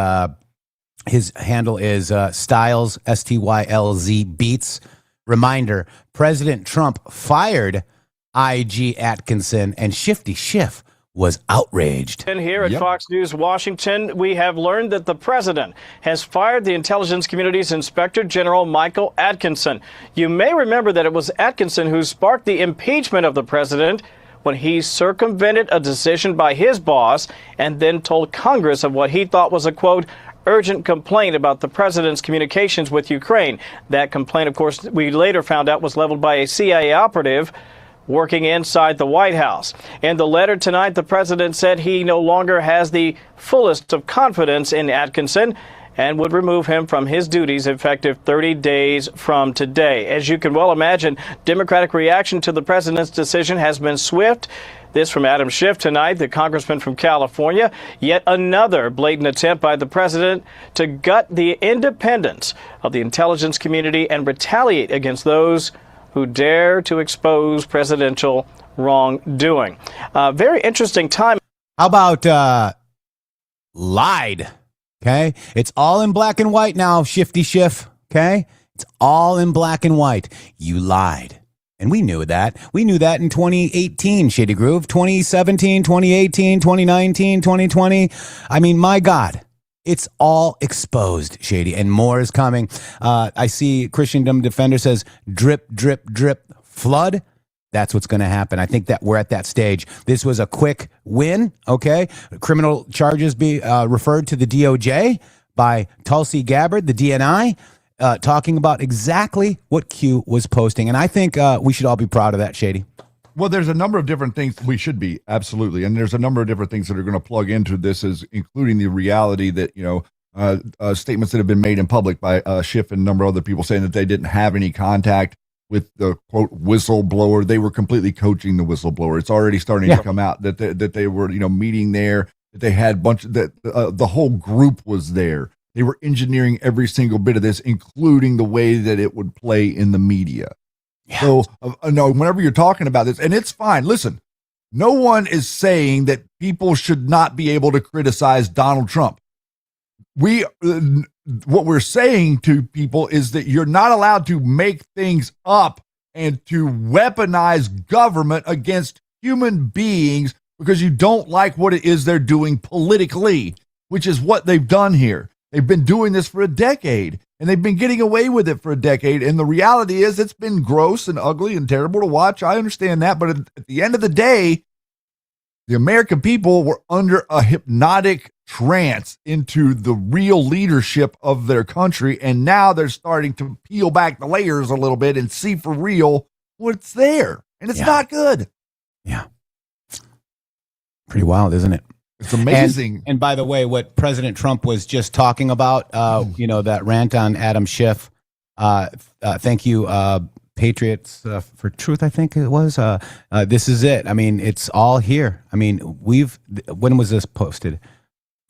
his handle is Styles STYLZ Beats. Reminder: President Trump fired IG Atkinson, and Shifty Schiff was outraged. And here at Fox News Washington, we have learned that the president has fired the intelligence community's Inspector General Michael Atkinson. You may remember that it was Atkinson who sparked the impeachment of the president when he circumvented a decision by his boss and then told Congress of what he thought was a, quote, urgent complaint about the president's communications with Ukraine. That complaint, of course, we later found out was leveled by a CIA operative working inside the White House. In the letter tonight, the president said he no longer has the fullest of confidence in Atkinson and would remove him from his duties effective 30 days from today. As you can well imagine, Democratic reaction to the president's decision has been swift. This from Adam Schiff tonight, the congressman from California. Yet another blatant attempt by the president to gut the independence of the intelligence community and retaliate against those who dare to expose presidential wrongdoing. Very interesting time. How about lied? Okay, it's all in black and white now, Shifty Schiff. Okay, it's all in black and white. You lied. And we knew that. We knew that in 2018, Shady Groove, 2017, 2018, 2019, 2020. I mean, my God, it's all exposed, Shady, and more is coming. I see Christendom Defender says, drip, drip, drip, flood. That's what's going to happen. I think that we're at that stage. This was a quick win, okay? Criminal charges be referred to the DOJ by Tulsi Gabbard, the DNI, talking about exactly what Q was posting. And I think we should all be proud of that, Shady. Well, there's a number of different things we should be, absolutely. And there's a number of different things that are going to plug into this, as including the reality that, statements that have been made in public by Schiff and a number of other people saying that they didn't have any contact with the, quote, whistleblower. They were completely coaching the whistleblower. It's already starting to come out that they were, meeting there, that they had the whole group was there. They were engineering every single bit of this, including the way that it would play in the media. Yeah. So, no, whenever you're talking about this, and it's fine. Listen, no one is saying that people should not be able to criticize Donald Trump. What we're saying to people is that you're not allowed to make things up and to weaponize government against human beings because you don't like what it is they're doing politically. which is what they've done here. They've been doing this for a decade, and they've been getting away with it for a decade. And the reality is it's been gross and ugly and terrible to watch. I understand that. But at the end of the day, the American people were under a hypnotic trance into the real leadership of their country. And now they're starting to peel back the layers a little bit and see for real what's there. And it's not good. Yeah. Pretty wild, isn't it? It's amazing. And by the way, what President Trump was just talking about, that rant on Adam Schiff. Thank you, Patriots for Truth, I think it was. This is it. I mean, it's all here. I mean, when was this posted?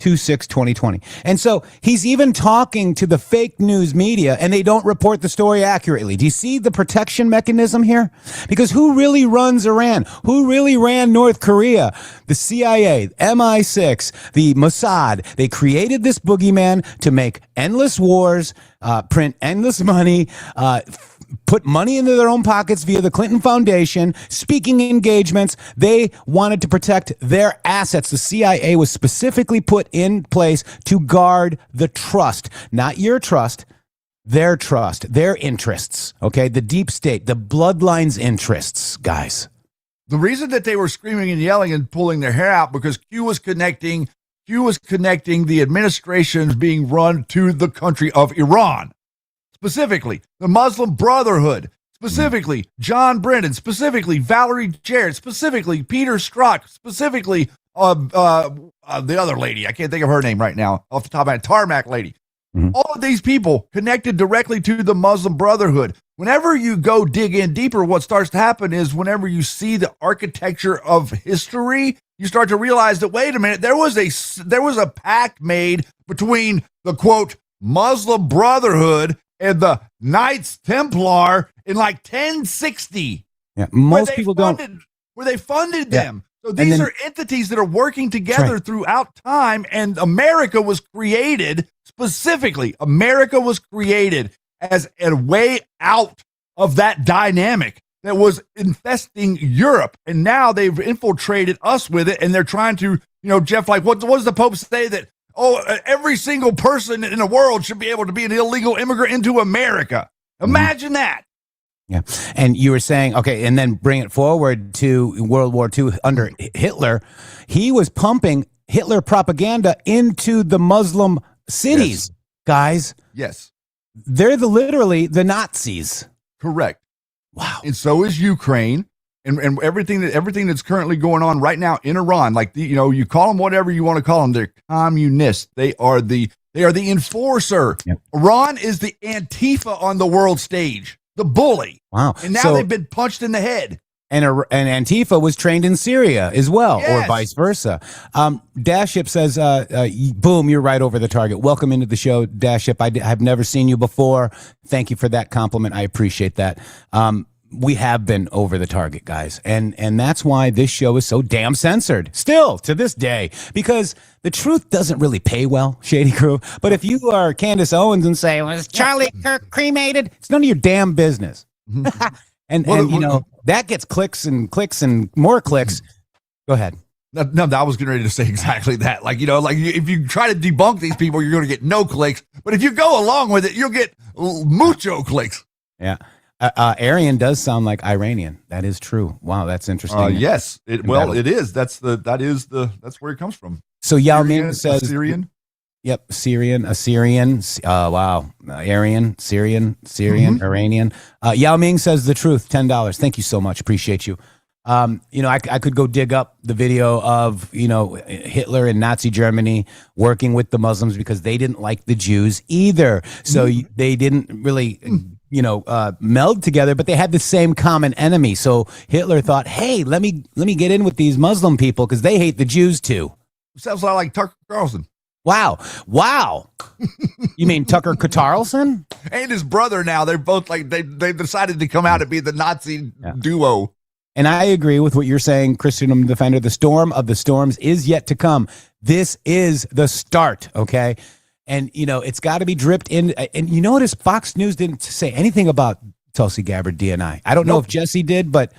2/6/2020. And so he's even talking to the fake news media, and they don't report the story accurately. Do you see the protection mechanism here? Because who really runs Iran? Who really ran North Korea? The CIA, MI6, the Mossad. They created this boogeyman to make endless wars, print endless money, put money into their own pockets via the Clinton Foundation, speaking engagements. They wanted to protect their assets. The CIA was specifically put in place to guard the trust, not your trust, their interests, okay? The deep state, the bloodline's interests, guys. The reason that they were screaming and yelling and pulling their hair out because Q was connecting the administrations being run to the country of Iran. Specifically, the Muslim Brotherhood, specifically John Brennan, specifically Valerie Jarrett, specifically Peter Strzok, specifically the other lady. I can't think of her name right now off the top of my head, Tarmac lady. All of these people connected directly to the Muslim Brotherhood. Whenever you go dig in deeper, what starts to happen is whenever you see the architecture of history, you start to realize that, wait a minute, there was a pact made between the, quote, Muslim Brotherhood and the Knights Templar in like 1060. Yeah, most people don't. Where they funded them. So these are entities that are working together throughout time, and America was created, specifically, America was created as a way out of that dynamic that was infesting Europe. And now they've infiltrated us with it, and they're trying to, Jeff, like, what does the Pope say that, every single person in the world should be able to be an illegal immigrant into America? Imagine that. Yeah. And you were saying, okay, and then bring it forward to World War II under Hitler. He was pumping Hitler propaganda into the Muslim cities, guys. Yes. They're literally the Nazis. Correct. Wow. And so is Ukraine. And everything that's currently going on right now in Iran, like you call them whatever you want to call them, they're communists. They are the enforcer. Yep. Iran is the Antifa on the world stage, the bully. Wow! And now they've been punched in the head. And Antifa was trained in Syria as well, or vice versa. Daship says, "Boom, you're right over the target. Welcome into the show, Daship. I've never seen you before. Thank you for that compliment. I appreciate that." We have been over the target, guys. And that's why this show is so damn censored still to this day, because the truth doesn't really pay well, Shady Crew. But if you are Candace Owens and say, was Charlie Kirk cremated? It's none of your damn business. and that gets clicks and more clicks. Go ahead. No, I was getting ready to say exactly that. If you try to debunk these people, you're going to get no clicks. But if you go along with it, you'll get mucho clicks. Yeah. Aryan does sound like Iranian. That is true. Wow, that's interesting. Yes, it is. That's where it comes from. So Yao Ming says Syrian. Yep, Assyrian. Wow, Aryan, Syrian, Iranian. Yao Ming says the truth. $10. Thank you so much. Appreciate you. I could go dig up the video of Hitler in Nazi Germany working with the Muslims because they didn't like the Jews either. So they didn't really meld together, but they had the same common enemy. So Hitler thought, hey, let me get in with these Muslim people because they hate the Jews too. Sounds a lot like Tucker Carlson. Wow. You mean Tucker Carlson? And his brother now, they're both like, they decided to come out and be the Nazi duo. And I agree with what you're saying, Christian Defender. The storm of the storms is yet to come. This is the start, okay? And, it's got to be dripped in. And you notice Fox News didn't say anything about Tulsi Gabbard DNI. I don't know if Jesse did, but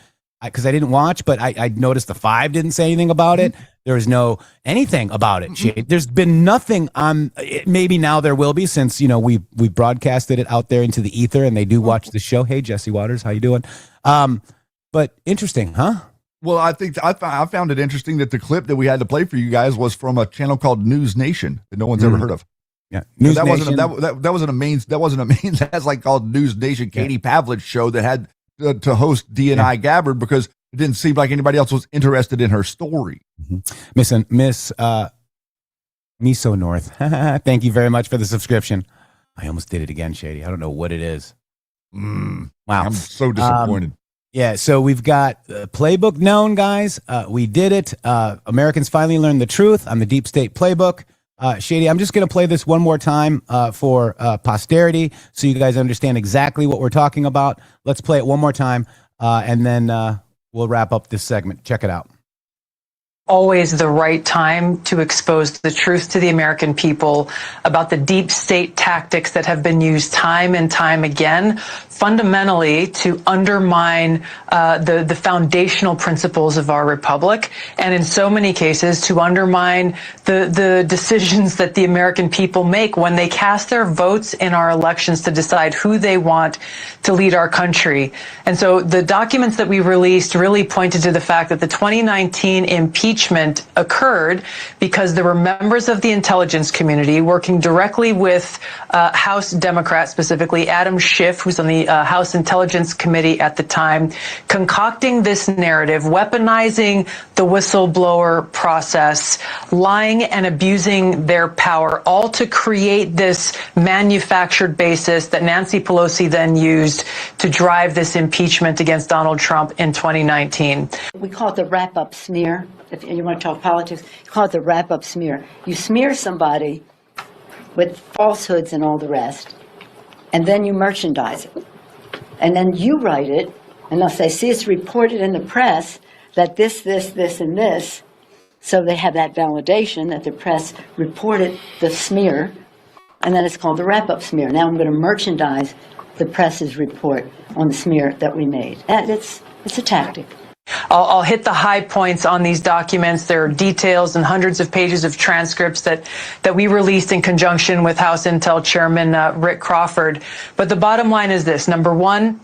because I didn't watch, but I noticed the 5 didn't say anything about it. There was no anything about it. Shady. There's been nothing on. Maybe now there will be, since we broadcasted it out there into the ether, and they do watch the show. Hey, Jesse Waters, how you doing? But interesting, huh? Well, I think I found it interesting that the clip that we had to play for you guys was from a channel called News Nation that no one's ever heard of. Yeah, News that Nation. That wasn't a main. That's like called News Nation. Katie Pavlich's show that had to host DNI Gabbard because it didn't seem like anybody else was interested in her story. Miss Miso North, thank you very much for the subscription. I almost did it again, Shady. I don't know what it is. Wow, I'm so disappointed. Yeah, so we've got the playbook known, guys. We did it. Americans finally learned the truth on the deep state playbook. Shady, I'm just going to play this one more time for posterity so you guys understand exactly what we're talking about. Let's play it one more time, and then we'll wrap up this segment. Check it out. Always the right time to expose the truth to the American people about the deep state tactics that have been used time and time again, fundamentally to undermine the foundational principles of our republic, and in so many cases to undermine the decisions that the American people make when they cast their votes in our elections to decide who they want to lead our country. And so the documents that we released really pointed to the fact that the 2019 impeachment occurred because there were members of the intelligence community working directly with House Democrats, specifically Adam Schiff, who's on the House Intelligence Committee at the time, concocting this narrative, weaponizing the whistleblower process, lying and abusing their power, all to create this manufactured basis that Nancy Pelosi then used to drive this impeachment against Donald Trump in 2019. We call it the wrap-up smear. If you want to talk politics, you call it the wrap-up smear. You smear somebody with falsehoods and all the rest, and then you merchandise it. And then you write it, and they'll say, see, it's reported in the press that this, and this. So they have that validation that the press reported the smear, and then it's called the wrap-up smear. Now I'm going to merchandise the press's report on the smear that we made. And it's a tactic. I'll hit the high points on these documents. There are details and hundreds of pages of transcripts that we released in conjunction with House Intel Chairman Rick Crawford. But the bottom line is this. Number one,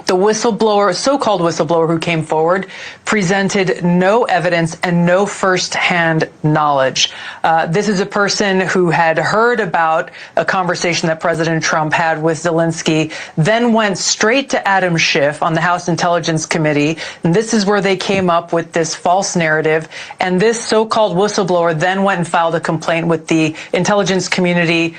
the whistleblower, so-called whistleblower who came forward, presented no evidence and no first-hand knowledge. This is a person who had heard about a conversation that President Trump had with Zelensky, then went straight to Adam Schiff on the House Intelligence Committee. And this is where they came up with this false narrative. And this so-called whistleblower then went and filed a complaint with the Intelligence Community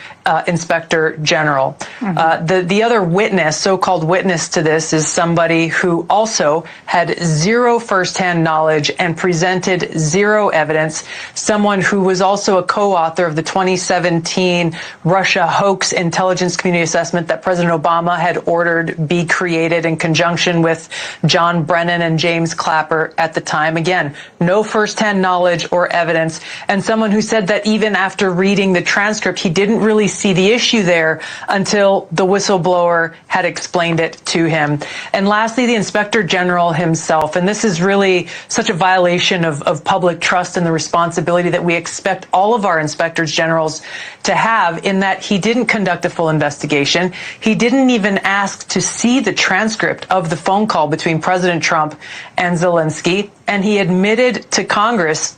Inspector General. The other witness, so-called witness to this, is somebody who also had zero firsthand knowledge and presented zero evidence, someone who was also a co-author of the 2017 Russia hoax intelligence community assessment that President Obama had ordered be created in conjunction with John Brennan and James Clapper at the time. Again, no firsthand knowledge or evidence, and someone who said that even after reading the transcript, he didn't really see the issue there until the whistleblower had explained it to him. And lastly, the Inspector General himself. And this is really such a violation of public trust and the responsibility that we expect all of our inspectors generals to have, in that he didn't conduct a full investigation. He didn't even ask to see the transcript of the phone call between President Trump and Zelensky. And he admitted to Congress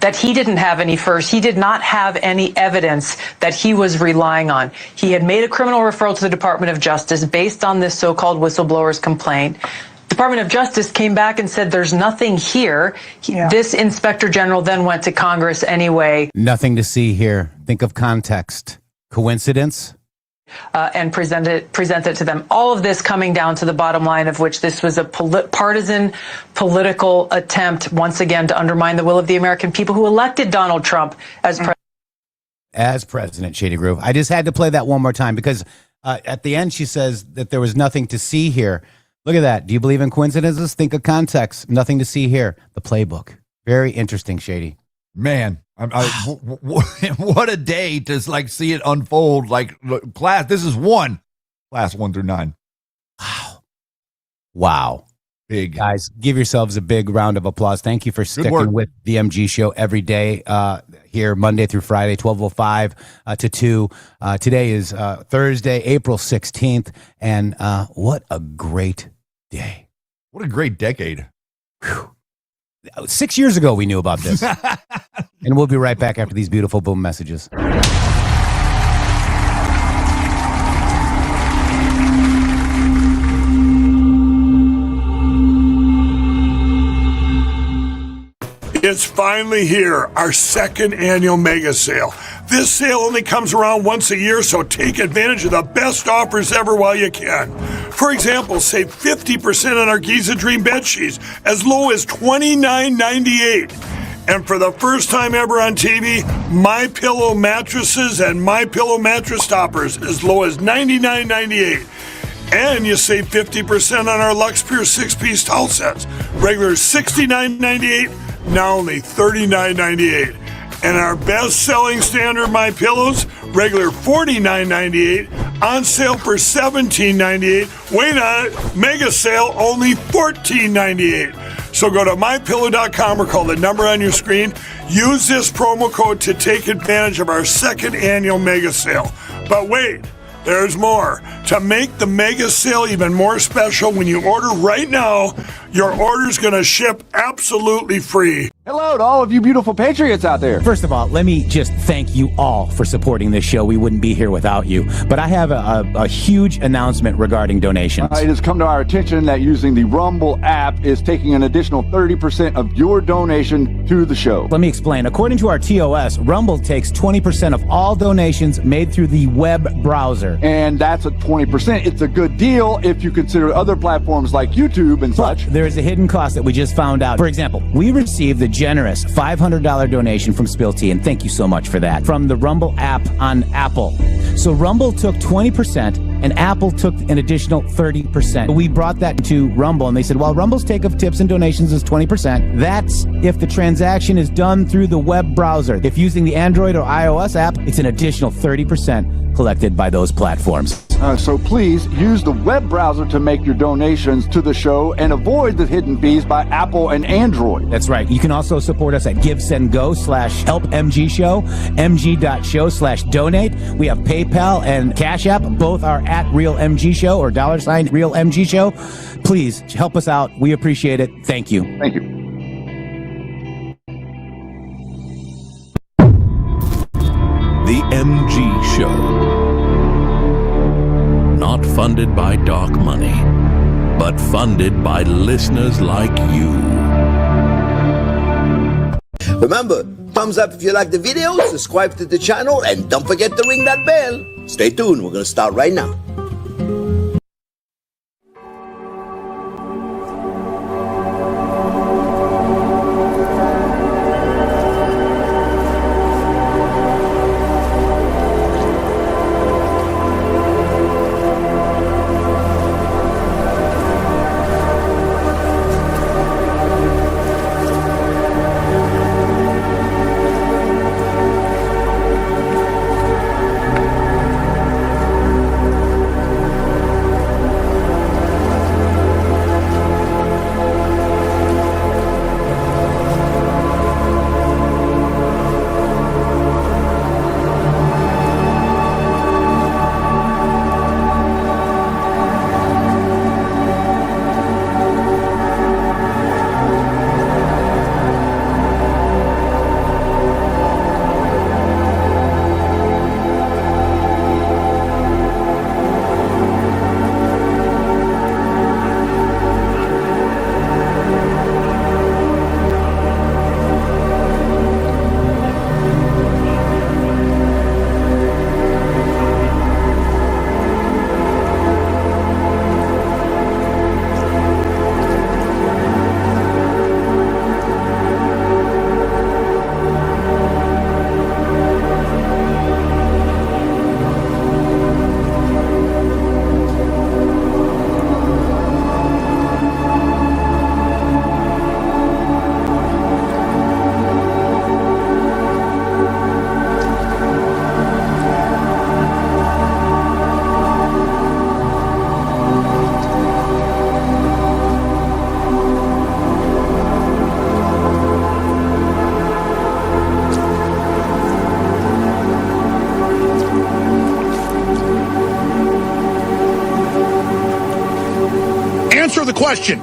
that he did not have any evidence that he was relying on. He had made a criminal referral to the Department of Justice based on this so-called whistleblower's complaint. Department of Justice came back and said there's nothing here. This Inspector General then went to Congress anyway. Nothing to see here. Think of context. Coincidence? And present it to them. All of this coming down to the bottom line of which this was a partisan political attempt, once again, to undermine the will of the American people who elected Donald Trump as president. As president, Shady Groove. I just had to play that one more time because at the end she says that there was nothing to see here. Look at that. Do you believe in coincidences? Think of context. Nothing to see here. The playbook. Very interesting, Shady. Man, what a day to see it unfold. Class, this is class 1 through 9. Wow. Big. Guys, give yourselves a big round of applause. Thank you for sticking with the MG Show every day here, Monday through Friday, 12:05 to 2. Today is Thursday, April 16th, and what a great day. What a great decade. Whew. 6 years ago, we knew about this. And we'll be right back after these beautiful boom messages. It's finally here, our second annual mega sale. This sale only comes around once a year, so take advantage of the best offers ever while you can. For example, save 50% on our Giza Dream bed sheets, as low as $29.98. And for the first time ever on TV, My Pillow mattresses and My Pillow mattress toppers, as low as $99.98. And you save 50% on our Lux Pure 6-piece towel sets, regular $69.98. Now only $39.98. And our best-selling standard My Pillows, regular $49.98, on sale for $17.98. Wait on it, mega sale only $14.98. So go to mypillow.com or call the number on your screen. Use this promo code to take advantage of our second annual mega sale. But wait, there's more. To make the mega sale even more special, when you order right now, your order's going to ship absolutely free. Hello to all of you beautiful patriots out there. First of all, let me just thank you all for supporting this show. We wouldn't be here without you. But I have a huge announcement regarding donations. It has come to our attention that using the Rumble app is taking an additional 30% of your donation to the show. Let me explain. According to our TOS, Rumble takes 20% of all donations made through the web browser. And that's a 20%. It's a good deal if you consider other platforms like YouTube and such. There is a hidden cost that we just found out. For example, we received the generous $500 donation from Spill Tea, and thank you so much for that, from the Rumble app on Apple. So Rumble took 20% and Apple took an additional 30%. We brought that to Rumble and they said, well, Rumble's take of tips and donations is 20%. That's if the transaction is done through the web browser. If using the Android or iOS app, it's an additional 30% collected by those platforms. So please use the web browser to make your donations to the show and avoid the hidden fees by Apple and Android. That's right. You can also support us at GiveSendGo/HelpMGShow, mg.show/donate. We have PayPal and Cash App. Both are at RealMGShow or $RealMGShow. Please help us out. We appreciate it. Thank you. Thank you. The MG Show. Not funded by dark money, but funded by listeners like you. Remember, thumbs up if you like the video, subscribe to the channel, and don't forget to ring that bell. Stay tuned, we're going to start right now. Answer the question.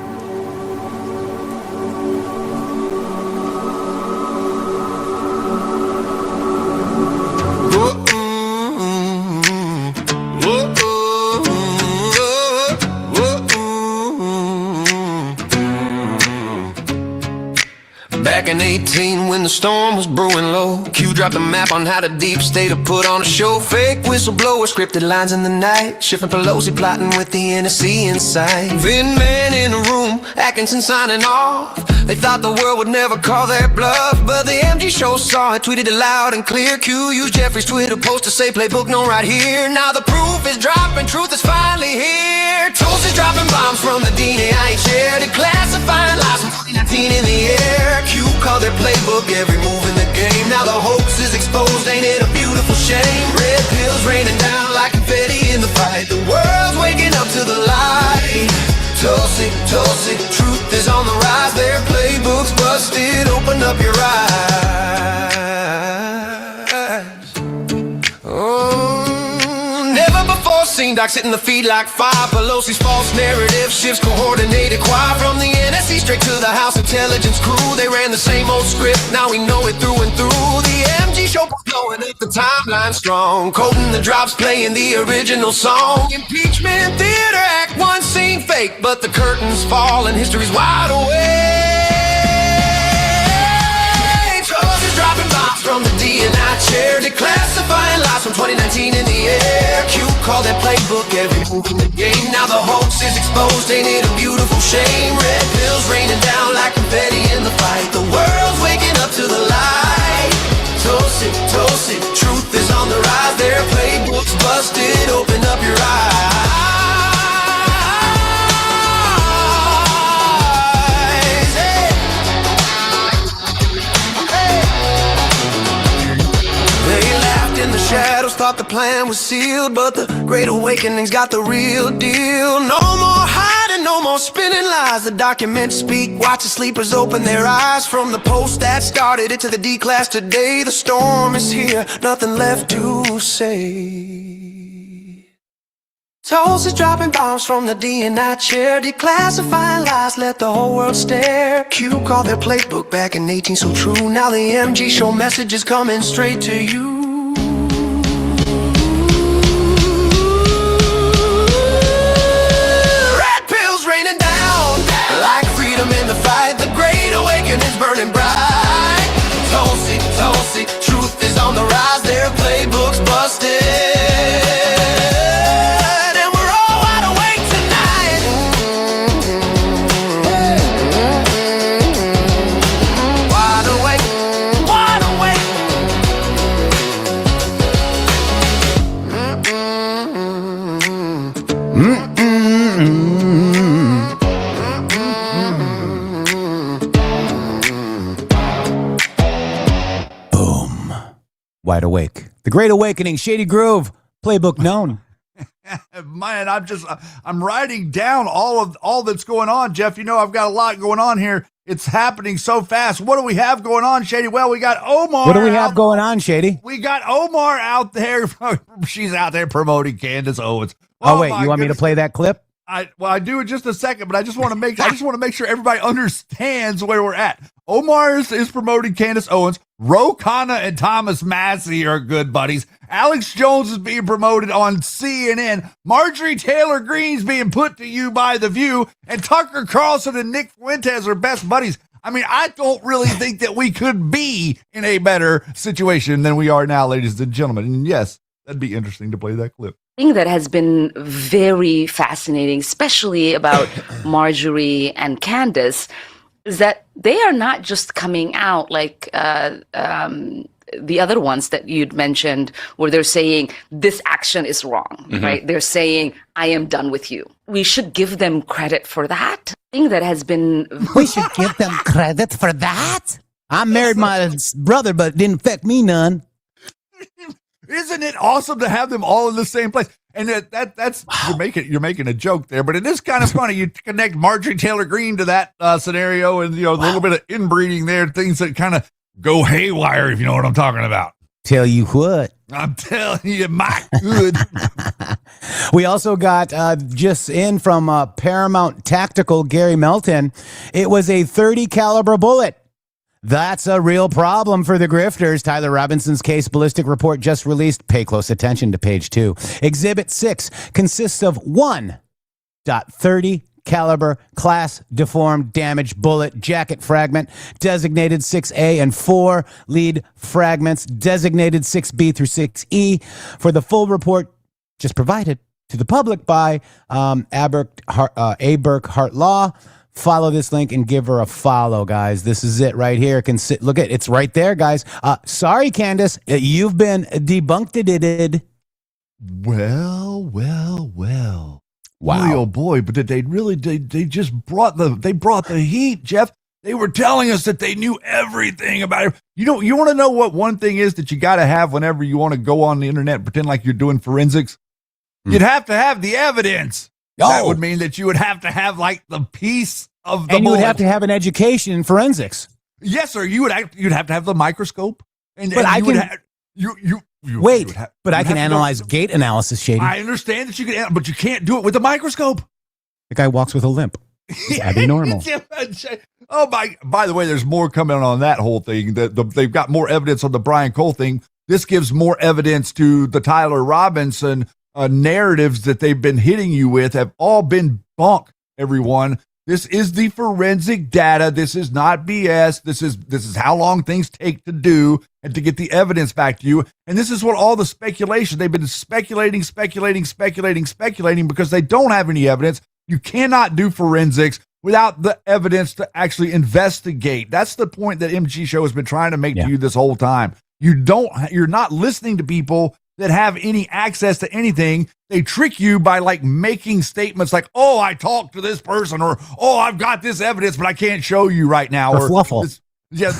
Back in 18 when the storm was brewing low, Q dropped a map on how the deep state had put on a show. Fake whistleblower, scripted lines in the night, Schiff and Pelosi plotting with the NSC inside. Thin man in the room, Atkinson signing off. They thought the world would never call their bluff, but the MG show saw it, tweeted it loud and clear. Q used Jeffrey's Twitter post to say playbook known right here. Now the proof is dropping, truth is finally here. Tulsi dropping bombs from the DNI chair, declassifying lies from 2019 in the air. Q called their playbook every move in the game. Now the hoax is exposed, ain't it a beautiful shame? Red pills raining down like confetti in the fight. The world's waking up to the light. Tulsi, Tulsi, truth is on the rise. Their playbook's busted, open up your eyes. Oh, never before seen Doc sitting the feet like fire. Pelosi's false narrative shifts coordinated choir. From the NSC straight to the House Intelligence crew, they ran the same old script, now we know it through and through. The MG show blowing up the timeline strong, coding the drops, playing the original song. Impeachment theater, act one scene fake, but the curtains fall and history's wide awake. Tulsi's dropping bombs from the DNI chair, declassifying lies from 2019 in the air. Q called their playbook every move in the game. Now the hoax is exposed, ain't it a beautiful shame? Red pills raining down like confetti in the fight. The world's waking up to the light. Tulsi, Tulsi, truth is on the rise. Their playbook's busted, open up your eyes. Hey. Hey. They laughed in the shadows, thought the plan was sealed, but the Great Awakening's got the real deal. No more hiding, no more spinning lies. The documents speak, watch the sleepers open their eyes. From the post that started it to the declass today, the storm is here, nothing left to say. Tulsi's dropping bombs from the DNI chair, declassifying lies, let the whole world stare. Q called their playbook back in 18 so true. Now the MG show messages coming straight to you. In the fight, the Great Awakening's burning bright. Tulsi, Tulsi, truth is on the rise. Their playbook's busted, and we're all wide awake tonight. Wide awake, wide awake. Wide Awake. The Great Awakening, Shady Grove, playbook known. Man, I'm writing down all that's going on, Jeff. You know, I've got a lot going on here. It's happening so fast. What do we have going on, Shady? Well, we got Omar. What do we have going on, Shady? We got Omar out there. She's out there promoting Candace Owens. Oh wait, you want me to play that clip? I do in just a second, but I just want to make sure everybody understands where we're at. Omar is promoting Candace Owens. Ro Khanna and Thomas Massey are good buddies. Alex Jones is being promoted on CNN. Marjorie Taylor Greene's being put to you by The View. And Tucker Carlson and Nick Fuentes are best buddies. I mean, I don't really think that we could be in a better situation than we are now, ladies and gentlemen. And yes, that'd be interesting to play that clip. Thing that has been very fascinating, especially about Marjorie and Candace, is that they are not just coming out like the other ones that you'd mentioned, where they're saying this action is wrong, right? They're saying, I am done with you. We should give them credit for that. Thing that has been... We should give them credit for that? I married my brother, but it didn't affect me none. Isn't it awesome to have them all in the same place? And that's wow. You're making a joke there, but it is kind of funny. You connect Marjorie Taylor Greene to that scenario, and a little bit of inbreeding there, things that kind of go haywire, if you know what I'm talking about. Tell you what. I'm telling you, my good. We also got just in from Paramount Tactical, Gary Melton. It was a 30 caliber bullet. That's a real problem for the grifters. Tyler Robinson's case ballistic report just released. Pay close attention to page 2. Exhibit 6 consists of 1.30 caliber class deformed damaged bullet jacket fragment designated 6A and 4 lead fragments designated 6B through 6E. For the full report just provided to the public by Burkhart Law. Follow this link and give her a follow, guys. This is it right here. Look at it's right there, guys. Sorry, Candace, you've been debunked. Well. Wow. Oh boy, but they just brought the heat, Jeff. They were telling us that they knew everything about it. You want to know what one thing is that you got to have whenever you want to go on the internet and pretend like you're doing forensics? You'd have to have the evidence. That would mean that you would have to have like the piece of the and you would bullet. have to have an education in forensics. Yes, sir. You'd have to have the microscope. And but I can I can analyze gait analysis, Shady. I understand that you can, but you can't do it with a microscope. The guy walks with a limp. It's abnormal. Oh my! By the way, there's more coming on that whole thing. They've got more evidence on the Brian Cole thing. This gives more evidence to the Tyler Robinson narratives that they've been hitting you with have all been bunk. Everyone, this is the forensic data. This is not BS. This is how long things take to do and to get the evidence back to you. And this is what all the speculation, they've been speculating because they don't have any evidence. You cannot do forensics without the evidence to actually investigate. That's the point that MG Show has been trying to make to you this whole time. You're not listening to people that have any access to anything. They trick you by like making statements like, oh, I talked to this person, or, oh, I've got this evidence, but I can't show you right now. Or fluffle.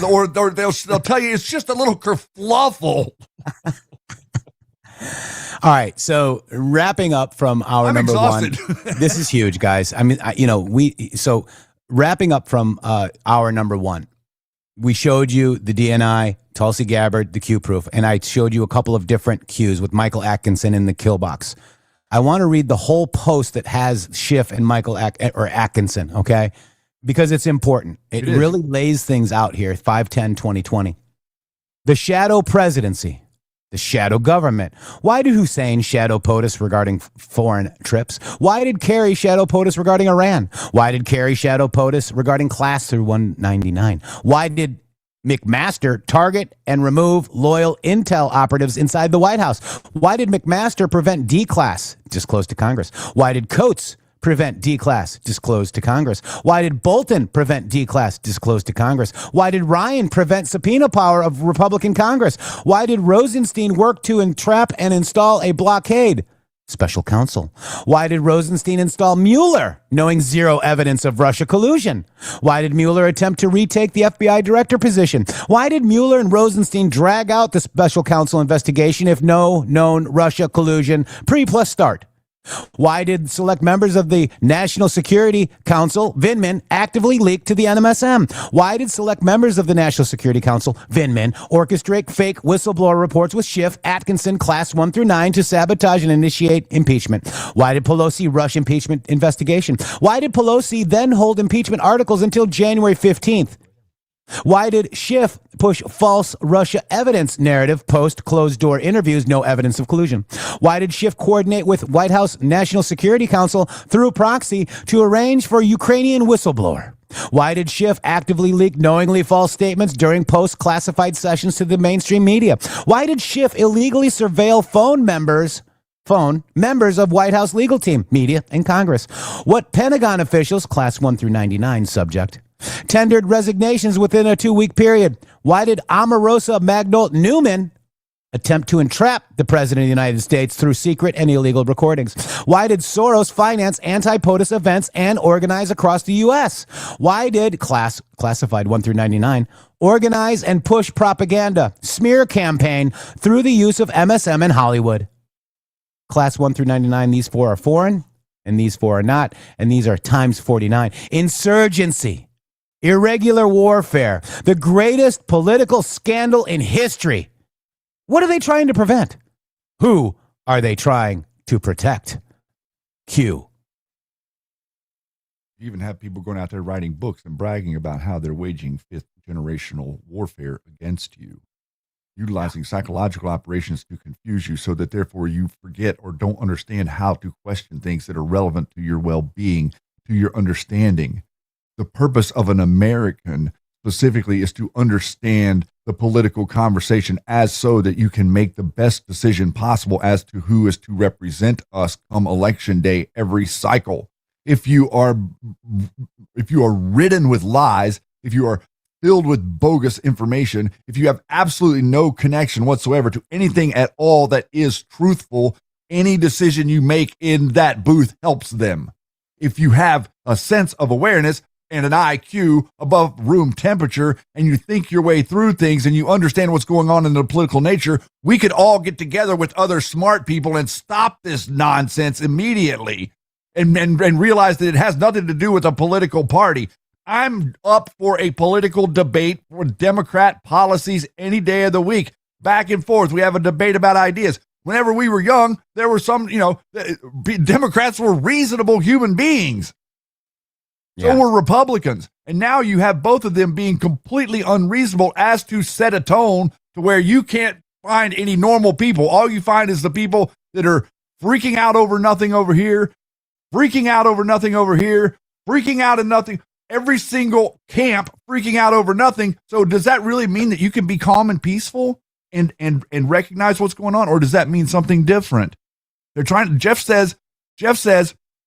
Or they'll tell you it's just a little kerfluffle. All right, so wrapping up from our number one, this is huge, guys. I mean, wrapping up from our number one, we showed you the DNI, Tulsi Gabbard, the Q proof, and I showed you a couple of different Qs with Michael Atkinson in the kill box. I want to read the whole post that has Schiff and Michael Atkinson, okay? Because it's important. It really lays things out here, 5/10/2020. The shadow presidency. The shadow government. Why did Hussein shadow POTUS regarding foreign trips? Why did Kerry shadow POTUS regarding Iran? Why did Kerry shadow POTUS regarding class through 199? Why did McMaster target and remove loyal intel operatives inside the White House? Why did McMaster prevent D-class? Disclosed to Congress. Why did Coates prevent D-class? Disclosed to Congress. Why did Bolton prevent D-class? Disclosed to Congress. Why did Ryan prevent subpoena power of Republican Congress? Why did Rosenstein work to entrap and install a blockade? Special counsel. Why did Rosenstein install Mueller, knowing zero evidence of Russia collusion? Why did Mueller attempt to retake the FBI director position? Why did Mueller and Rosenstein drag out the special counsel investigation if no known Russia collusion pre-plus start? Why did select members of the National Security Council, Vindman, actively leak to the NMSM? Why did select members of the National Security Council, Vindman, orchestrate fake whistleblower reports with Schiff, Atkinson, class 1 through 9 to sabotage and initiate impeachment? Why did Pelosi rush impeachment investigation? Why did Pelosi then hold impeachment articles until January 15th? Why did Schiff push false Russia evidence narrative post closed door interviews, no evidence of collusion? Why did Schiff coordinate with White House National Security Council through proxy to arrange for Ukrainian whistleblower? Why did Schiff actively leak knowingly false statements during post-classified sessions to the mainstream media? Why did Schiff illegally surveil members of White House legal team, media, and Congress? What Pentagon officials, class 1 through 99 subject, tendered resignations within a 2-week period? Why did Omarosa Magnolt Newman attempt to entrap the President of the United States through secret and illegal recordings? Why did Soros finance anti-POTUS events and organize across the U.S.? Why did classified 1 through 99 organize and push propaganda, smear campaign through the use of MSM in Hollywood? Class 1 through 99, these 4 are foreign, and these 4 are not, and these are times 49. Insurgency. Irregular warfare, the greatest political scandal in history. What are they trying to prevent? Who are they trying to protect? Q. You even have people going out there writing books and bragging about how they're waging fifth generational warfare against you, utilizing psychological operations to confuse you so that therefore you forget or don't understand how to question things that are relevant to your well-being, to your understanding. The purpose of an American specifically is to understand the political conversation as so that you can make the best decision possible as to who is to represent us come election day every cycle. If you are ridden with lies, if you are filled with bogus information, if you have absolutely no connection whatsoever to anything at all that is truthful, any decision you make in that booth helps them. If you have a sense of awareness and an IQ above room temperature and you think your way through things and you understand what's going on in the political nature, we could all get together with other smart people and stop this nonsense immediately and realize that it has nothing to do with a political party. I'm up for a political debate for Democrat policies any day of the week. Back and forth. We have a debate about ideas. Whenever we were young, there were some, Democrats were reasonable human beings. So were Republicans. And now you have both of them being completely unreasonable as to set a tone to where you can't find any normal people. All you find is the people that are freaking out over nothing over here, freaking out over nothing over here, freaking out and nothing. Every single camp freaking out over nothing. So does that really mean that you can be calm and peaceful and recognize what's going on? Or does that mean something different? They're trying to, Jeff says,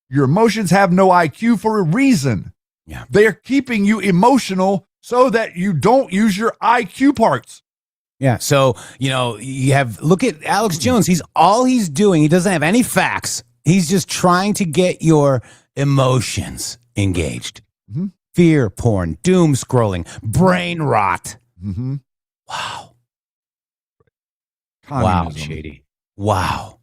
your emotions have no IQ for a reason. Yeah. They're keeping you emotional so that you don't use your IQ parts. Yeah. So, look at Alex Jones. All he's doing, he doesn't have any facts. He's just trying to get your emotions engaged. Mm-hmm. Fear porn, doom scrolling, brain rot. Mm-hmm. Wow. Communism. Wow, Shady. Wow.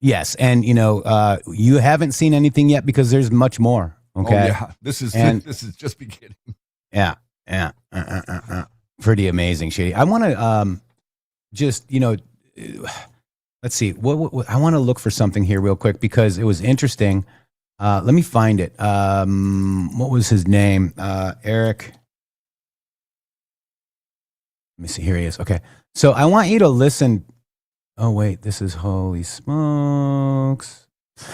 Yes, and you haven't seen anything yet because there's much more. Okay. Oh, yeah. This is just beginning. Yeah. Pretty amazing, Shady. I want to let's see. What I want to look for something here real quick because it was interesting. Let me find it. What was his name? Eric. Let me see. Here he is. Okay. So I want you to listen. Oh, wait. This is holy smokes.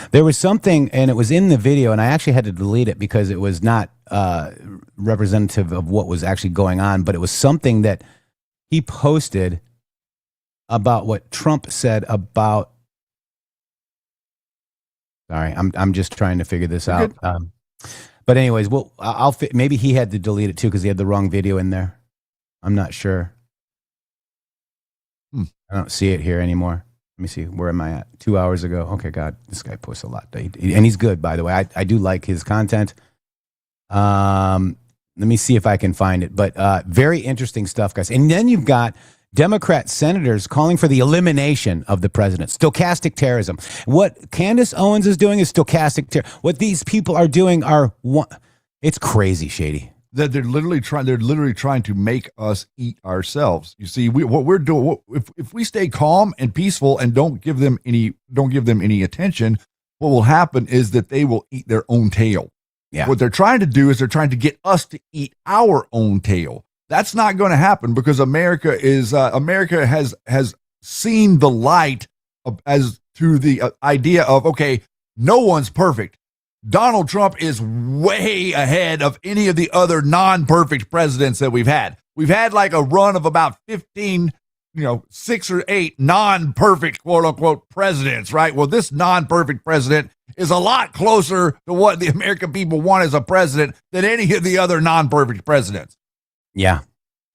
There was something, and it was in the video, and I actually had to delete it because it was not representative of what was actually going on, but it was something that he posted about what Trump said about. Sorry, I'm just trying to figure this out. But anyways, well, maybe he had to delete it too because he had the wrong video in there. I'm not sure. I don't see it here anymore. Let me see. Where am I at? 2 hours ago. Okay, God, this guy posts a lot. And he's good, by the way. I do like his content. Let me see if I can find it. But very interesting stuff, guys. And then you've got Democrat senators calling for the elimination of the president. Stochastic terrorism. What Candace Owens is doing is stochastic terror. What these people are doing it's crazy, Shady. That they're literally trying to make us eat ourselves. You see, what we're doing, if we stay calm and peaceful and don't give them any attention, what will happen is that they will eat their own tail. Yeah. What they're trying to do is they're trying to get us to eat our own tail. That's not going to happen because America has seen the light as to the idea of, okay, no one's perfect. Donald Trump is way ahead of any of the other non-perfect presidents that we've had. We've had like a run of about 15, 6 or 8 non-perfect, quote unquote, presidents, right? Well, this non-perfect president is a lot closer to what the American people want as a president than any of the other non-perfect presidents. Yeah.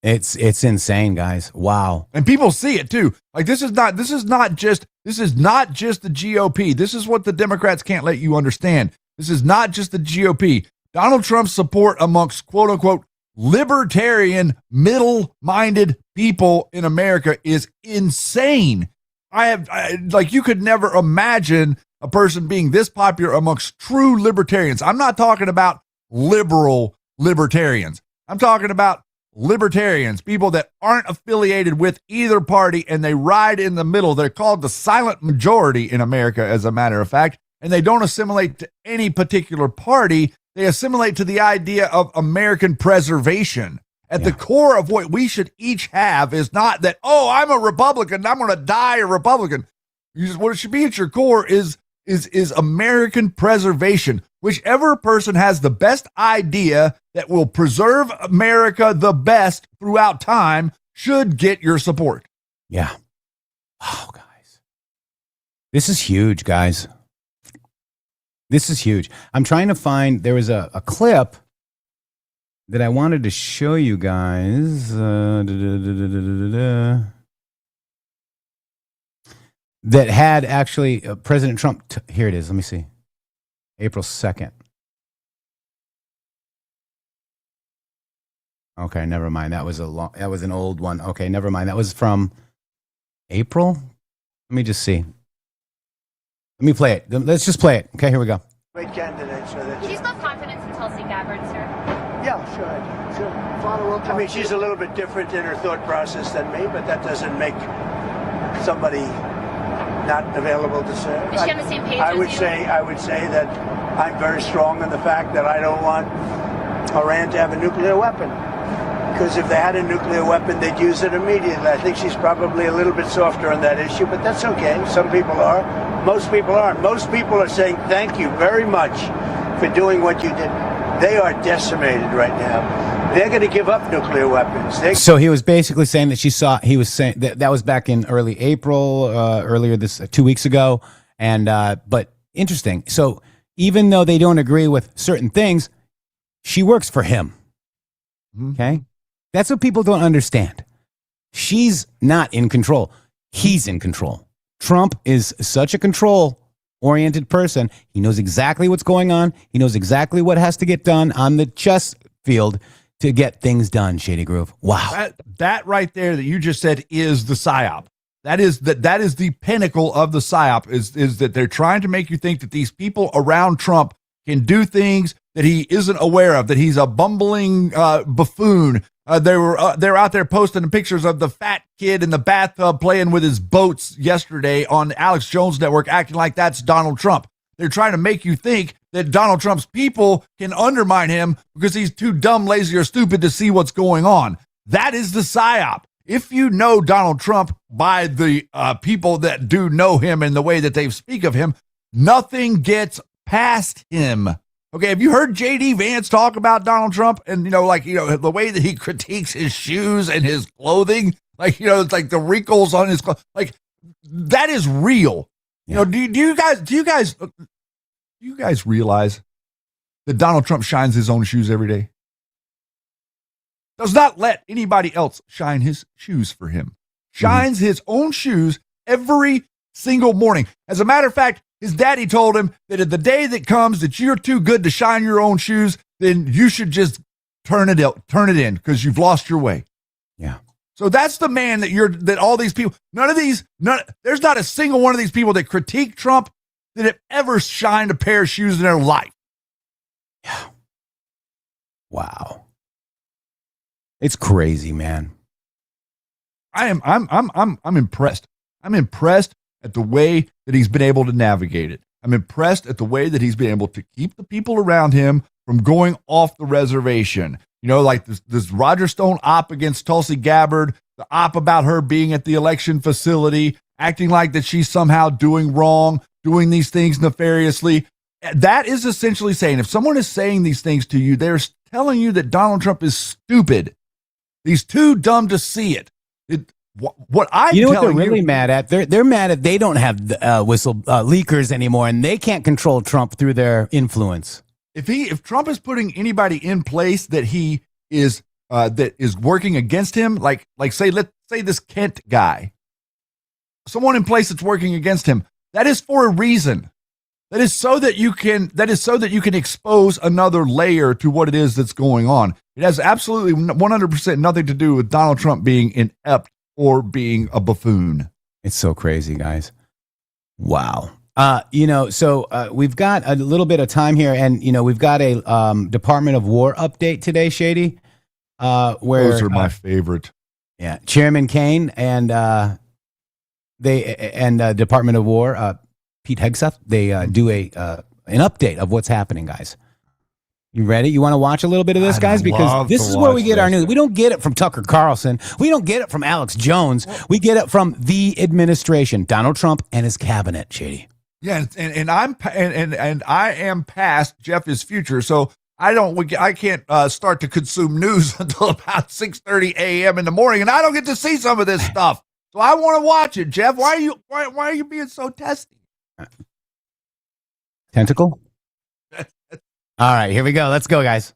It's insane, guys. Wow. And people see it too. Like this is not just the GOP. This is what the Democrats can't let you understand. This is not just the GOP. Donald Trump's support amongst quote unquote libertarian, middle-minded people in America is insane. You could never imagine a person being this popular amongst true libertarians. I'm not talking about liberal libertarians. I'm talking about libertarians, people that aren't affiliated with either party, and they ride in the middle. They're called the silent majority in America, as a matter of fact, and they don't assimilate to any particular party. They assimilate to the idea of American preservation. At the core of what we should each have is not that, oh, I'm a Republican, I'm going to die a Republican. What it should be at your core is American preservation. Whichever person has the best idea that will preserve America the best throughout time should get your support. Yeah. Oh, guys. This is huge, guys. This is huge. I'm trying to find, there was a clip that I wanted to show you guys. That had actually President Trump. Here it is. Let me see. April 2nd. Okay, never mind. That was an old one. Okay, never mind. That was from April. Let me just see. Let me play it. Let's just play it. Okay, here we go. Great candidate, so that Do you still have confidence in Tulsi Gabbard, sir? yeah, sure. I mean, she's a little bit different in her thought process than me, but that doesn't make somebody not available to serve. Is she on the same page I as would you? I would say that I'm very strong in the fact that I don't want Iran to have a nuclear weapon. Because if they had a nuclear weapon, they'd use it immediately. I think she's probably a little bit softer on that issue, but that's okay. Some people are. Most people aren't. Most people are saying thank you very much for doing what you did. They are decimated right now. They're going to give up nuclear weapons. So he was basically saying that he was saying that was back in early April, earlier this 2 weeks ago. And, but interesting. So even though they don't agree with certain things, she works for him. Okay. That's what people don't understand. She's not in control. He's in control. Trump is such a control-oriented person. He knows exactly what's going on. He knows exactly what has to get done on the chess field to get things done, Shady Groove. Wow. That right there that you just said is the psyop. That is the pinnacle of the psyop is that they're trying to make you think that these people around Trump can do things that he isn't aware of, that he's a bumbling buffoon. They're out there posting pictures of the fat kid in the bathtub playing with his boats yesterday on Alex Jones Network, acting like that's Donald Trump. They're trying to make you think that Donald Trump's people can undermine him because he's too dumb, lazy, or stupid to see what's going on. That is the psyop. If you know Donald Trump by the people that do know him and the way that they speak of him, nothing gets past him. Okay, have you heard J.D. Vance talk about Donald Trump and, the way that he critiques his shoes and his clothing? It's like the wrinkles on his clothes. Like, that is real. Yeah. Do you guys realize that Donald Trump shines his own shoes every day? Does not let anybody else shine his shoes for him. Shines his own shoes every single morning. As a matter of fact, his daddy told him that if the day that comes that you're too good to shine your own shoes, then you should just turn it in because you've lost your way. Yeah. So that's the man that all these people, there's not a single one of these people that critique Trump that have ever shined a pair of shoes in their life. Yeah. Wow. It's crazy, man. I'm impressed. I'm impressed at the way that he's been able to navigate it. I'm impressed at the way that he's been able to keep the people around him from going off the reservation. Like this Roger Stone op against Tulsi Gabbard, the op about her being at the election facility, acting like that she's somehow doing wrong, doing these things nefariously. That is essentially saying, if someone is saying these things to you, they're telling you that Donald Trump is stupid. He's too dumb to see it. What they're really mad at? They're mad at they don't have leakers anymore, and they can't control Trump through their influence. If Trump is putting anybody in place that he is that is working against him, like let's say this Kent guy, someone in place that's working against him, that is for a reason. That is so that you can expose another layer to what it is that's going on. It has absolutely 100% nothing to do with Donald Trump being inept or being a buffoon. It's so crazy, guys. Wow. So we've got a little bit of time here, and we've got a Department of War update today, Shady. where those are my favorite. Yeah, Chairman Kane and Department of War, Pete Hegseth, they do an update of what's happening, guys. You ready? You want to watch a little bit of this, guys? Because this is where we get our news. We don't get it from Tucker Carlson. We don't get it from Alex Jones. We get it from the administration, Donald Trump and his cabinet, Shady. Yeah, and I am past Jeff is future, so I can't start to consume news until about 6:30 a.m. in the morning, and I don't get to see some of this stuff. So I want to watch it, Jeff. Why are you being so testy? Tentacle? All right, here we go. Let's go, guys.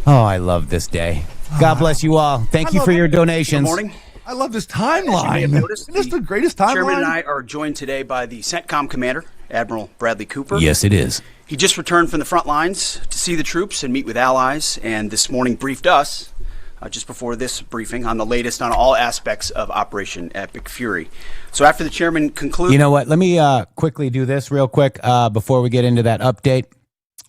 Oh, I love this day. God bless you all. Thank you for your donations. Good morning. I love this timeline. Isn't this the greatest timeline? Chairman and I are joined today by the CENTCOM commander, Admiral Bradley Cooper. Yes, it is. He just returned from the front lines to see the troops and meet with allies, and this morning briefed us, just before this briefing, on the latest on all aspects of Operation Epic Fury. So after the chairman concludes... You know what? Let me quickly do this real quick before we get into that update.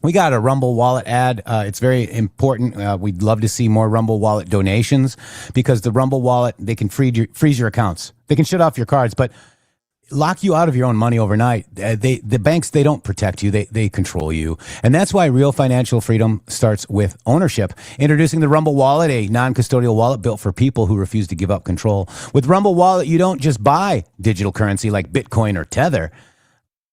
We got a Rumble Wallet ad. It's very important. We'd love to see more Rumble Wallet donations because the Rumble Wallet, they can freeze your accounts. They can shut off your cards, but lock you out of your own money overnight. The banks, they don't protect you. They control you. And that's why real financial freedom starts with ownership. Introducing the Rumble Wallet, a non-custodial wallet built for people who refuse to give up control. With Rumble Wallet, you don't just buy digital currency like Bitcoin or Tether,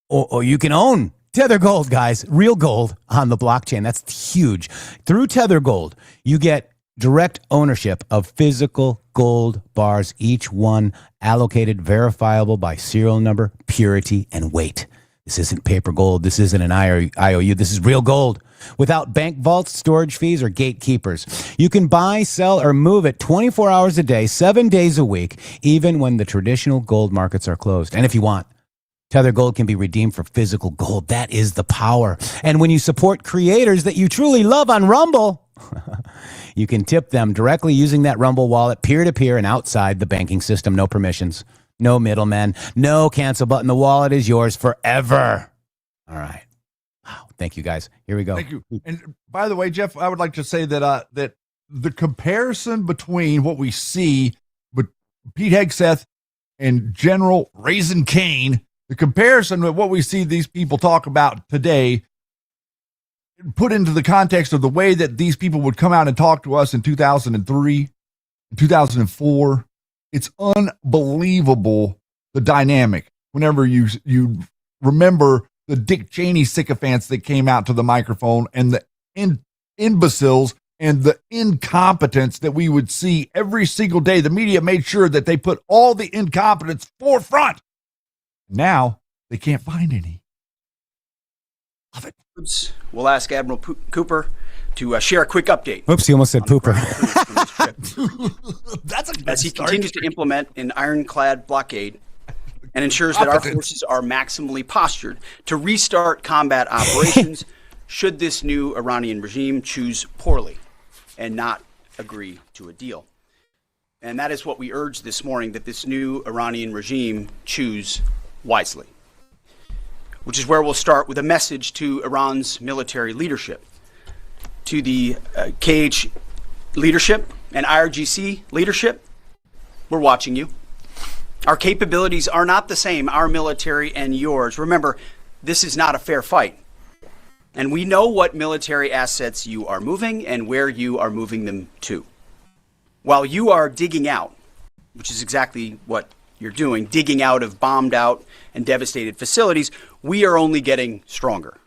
or you can own Tether Gold, guys, real gold on the blockchain. That's huge. Through Tether Gold, you get direct ownership of physical gold bars, each one allocated, verifiable by serial number, purity, and weight. This isn't paper gold. This isn't an IOU. This is real gold. Without bank vaults, storage fees, or gatekeepers. You can buy, sell, or move it 24 hours a day, 7 days a week, even when the traditional gold markets are closed. And if you want, Tether Gold can be redeemed for physical gold. That is the power. And when you support creators that you truly love on Rumble, you can tip them directly using that Rumble wallet, peer-to-peer and outside the banking system. No permissions, no middlemen, no cancel button. The wallet is yours forever. All right. Wow. Thank you, guys. Here we go. Thank you. And by the way, Jeff, I would like to say that that the comparison between what we see with Pete Hegseth and General Raising Cane, the comparison with what we see these people talk about today, put into the context of the way that these people would come out and talk to us in 2003, 2004, it's unbelievable, the dynamic. Whenever you remember the Dick Cheney sycophants that came out to the microphone and the imbeciles and the incompetence that we would see every single day, the media made sure that they put all the incompetence forefront. Now they can't find any. Love it. We'll ask Admiral Cooper to share a quick update. Oops, he almost said pooper. As he continues to implement an ironclad blockade and ensures that our forces are maximally postured to restart combat operations should this new Iranian regime choose poorly and not agree to a deal. And that is what we urge this morning, that this new Iranian regime choose wisely, which is where we'll start with a message to Iran's military leadership, to the KH leadership and IRGC leadership. We're watching you. Our capabilities are not the same, our military and yours. Remember, this is not a fair fight. And we know what military assets you are moving and where you are moving them to. While you are digging out, which is exactly what you're doing, digging out of bombed out and devastated facilities, we are only getting stronger.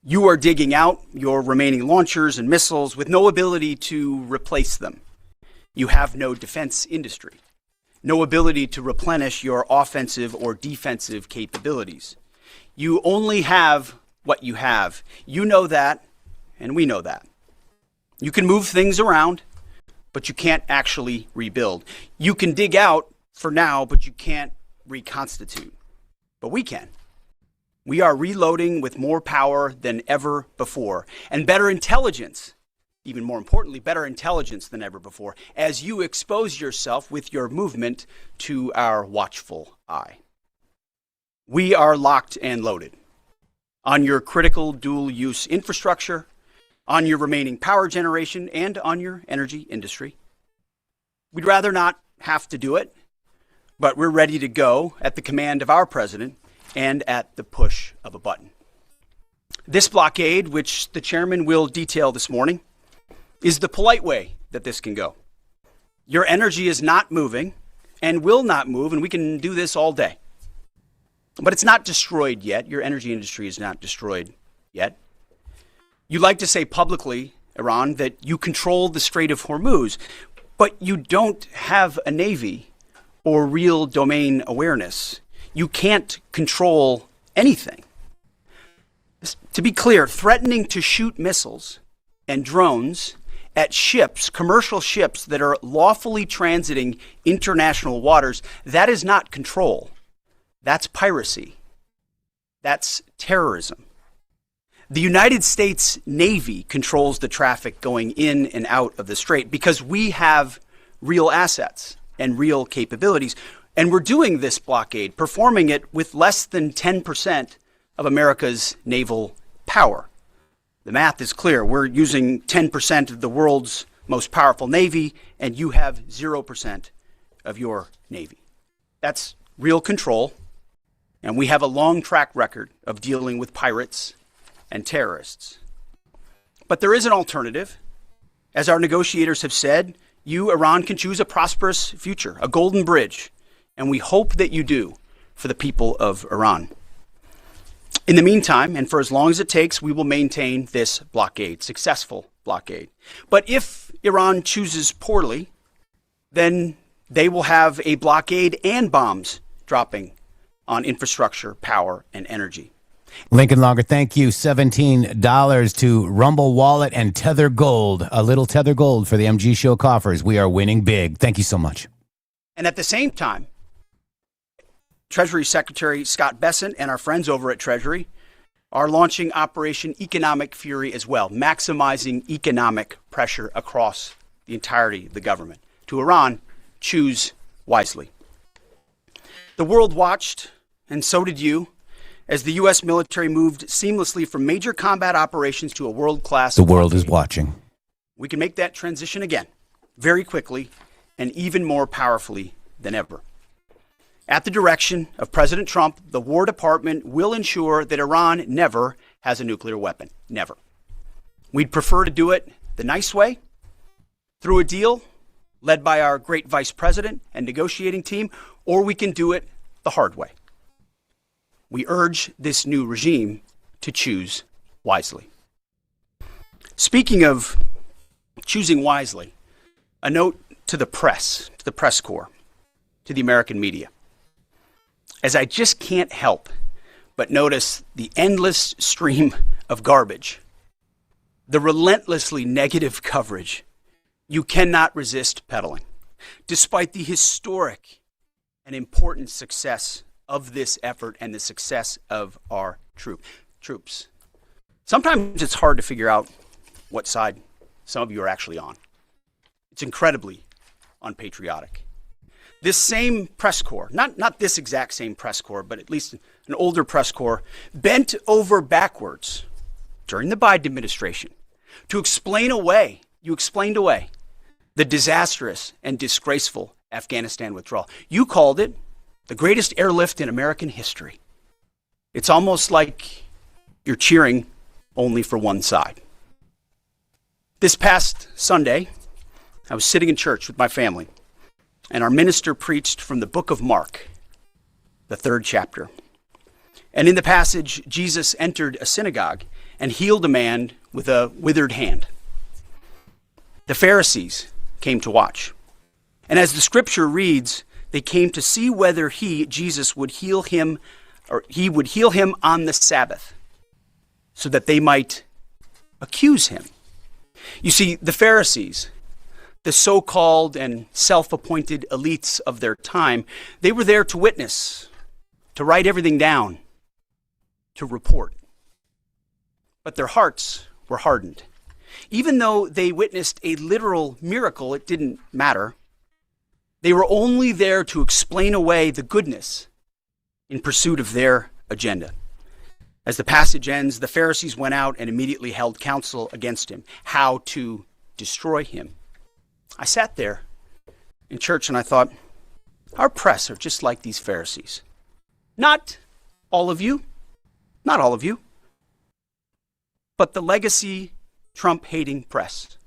You are digging out your remaining launchers and missiles with no ability to replace them. You have no defense industry, no ability to replenish your offensive or defensive capabilities. You only have what you have. You know that, and we know that. You can move things around, but you can't actually rebuild. You can dig out for now, but you can't reconstitute. But we can. We are reloading with more power than ever before, and better intelligence, even more importantly, better intelligence than ever before, as you expose yourself with your movement to our watchful eye. We are locked and loaded on your critical dual-use infrastructure, on your remaining power generation, and on your energy industry. We'd rather not have to do it, but we're ready to go at the command of our president and at the push of a button. This blockade, which the chairman will detail this morning, is the polite way that this can go. Your energy is not moving and will not move, and we can do this all day. But it's not destroyed yet. Your energy industry is not destroyed yet. You like to say publicly, Iran, that you control the Strait of Hormuz, but you don't have a navy or real domain awareness. You can't control anything. To be clear, threatening to shoot missiles and drones at ships, commercial ships that are lawfully transiting international waters, that is not control. That's piracy. That's terrorism. The United States Navy controls the traffic going in and out of the strait because we have real assets and real capabilities. And we're doing this blockade, performing it with less than 10% of America's naval power. The math is clear. We're using 10% of the world's most powerful navy, and you have 0% of your navy. That's real control, and we have a long track record of dealing with pirates and terrorists. But there is an alternative. As our negotiators have said, you, Iran, can choose a prosperous future, a golden bridge, and we hope that you do for the people of Iran. In the meantime, and for as long as it takes, we will maintain this blockade, successful blockade. But if Iran chooses poorly, then they will have a blockade and bombs dropping on infrastructure, power, and energy. Lincoln Longer, thank you. $17 to Rumble Wallet and Tether Gold. A little Tether Gold for the MG Show coffers. We are winning big. Thank you so much. And at the same time, Treasury Secretary Scott Bessent and our friends over at Treasury are launching Operation Economic Fury as well, maximizing economic pressure across the entirety of the government. To Iran, choose wisely. The world watched, and so did you, as the U.S. military moved seamlessly from major combat operations to a world-class... The world is watching. We can make that transition again, very quickly, and even more powerfully than ever. At the direction of President Trump, the War Department will ensure that Iran never has a nuclear weapon. Never. We'd prefer to do it the nice way, through a deal led by our great vice president and negotiating team, or we can do it the hard way. We urge this new regime to choose wisely. Speaking of choosing wisely, a note to the press corps, to the American media. As I just can't help but notice the endless stream of garbage, the relentlessly negative coverage, you cannot resist peddling, despite the historic and important success of this effort and the success of our troops. Sometimes it's hard to figure out what side some of you are actually on. It's incredibly unpatriotic. This same press corps, not this exact same press corps, but at least an older press corps, bent over backwards during the Biden administration to explain away, the disastrous and disgraceful Afghanistan withdrawal. You called it the greatest airlift in American history. It's almost like you're cheering only for one side. This past Sunday, I was sitting in church with my family, and our minister preached from the book of Mark, the 3rd chapter. And in the passage, Jesus entered a synagogue and healed a man with a withered hand. The Pharisees came to watch. And as the scripture reads, they came to see whether Jesus would heal him, or he would heal him on the Sabbath, so that they might accuse him. You see, the Pharisees, the so-called and self-appointed elites of their time, they were there to witness, to write everything down, to report. But their hearts were hardened. Even though they witnessed a literal miracle, it didn't matter. They were only there to explain away the goodness in pursuit of their agenda. As the passage ends, the Pharisees went out and immediately held counsel against him, how to destroy him. I sat there in church and I thought, our press are just like these Pharisees. Not all of you, but the legacy Trump-hating press.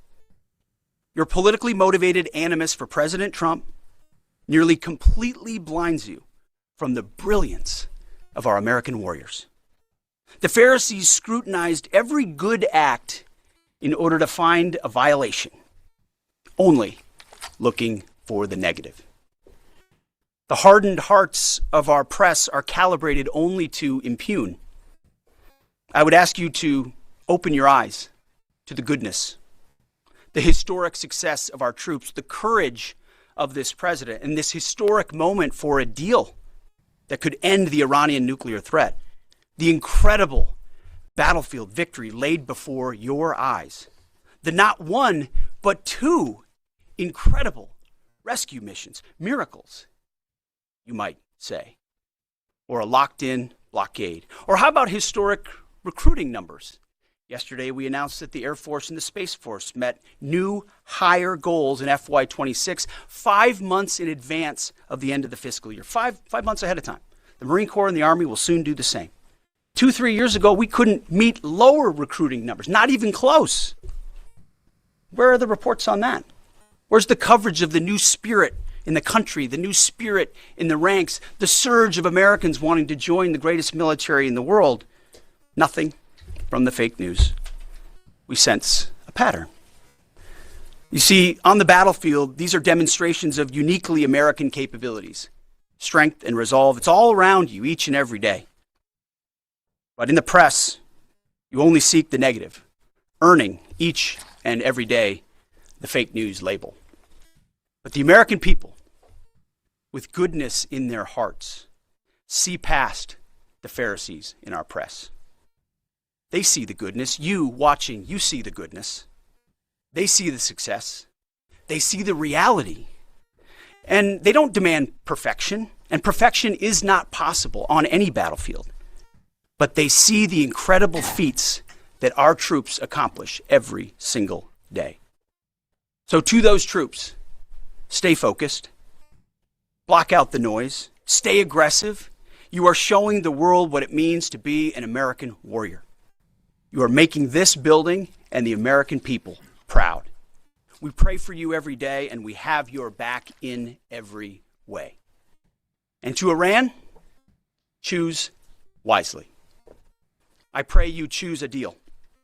Your politically motivated animus for President Trump nearly completely blinds you from the brilliance of our American warriors. The Pharisees scrutinized every good act in order to find a violation, only looking for the negative. The hardened hearts of our press are calibrated only to impugn. I would ask you to open your eyes to the goodness, the historic success of our troops, the courage of this president, and this historic moment for a deal that could end the Iranian nuclear threat, the incredible battlefield victory laid before your eyes, the not one, but two incredible rescue missions, miracles, you might say, or a locked-in blockade. Or how about historic recruiting numbers? Yesterday, we announced that the Air Force and the Space Force met new higher goals in FY26, 5 months in advance of the end of the fiscal year, five months ahead of time. The Marine Corps and the Army will soon do the same. 2-3 years ago, we couldn't meet lower recruiting numbers, not even close. Where are the reports on that? Where's the coverage of the new spirit in the country, the new spirit in the ranks, the surge of Americans wanting to join the greatest military in the world? Nothing from the fake news. We sense a pattern. You see, on the battlefield, these are demonstrations of uniquely American capabilities, strength and resolve. It's all around you each and every day. But in the press, you only seek the negative, earning each and every day the fake news label. But the American people, with goodness in their hearts, see past the Pharisees in our press. They see the goodness. You watching, you see the goodness. They see the success. They see the reality. And they don't demand perfection. And perfection is not possible on any battlefield. But they see the incredible feats that our troops accomplish every single day. So to those troops, stay focused. Block out the noise. Stay aggressive. You are showing the world what it means to be an American warrior. You are making this building and the American people proud. We pray for you every day, and we have your back in every way. And to Iran, choose wisely. I pray you choose a deal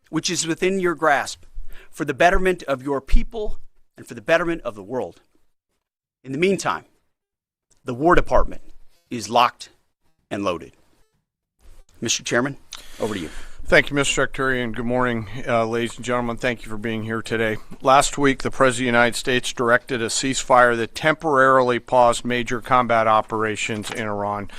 which is within your grasp for the betterment of your people and for the betterment of the world. In the meantime, the War Department is locked and loaded. Mr. Chairman, over to you. Thank you, Mr. Secretary, and good morning, ladies and gentlemen. Thank you for being here today. Last week, the President of the United States directed a ceasefire that temporarily paused major combat operations in Iran.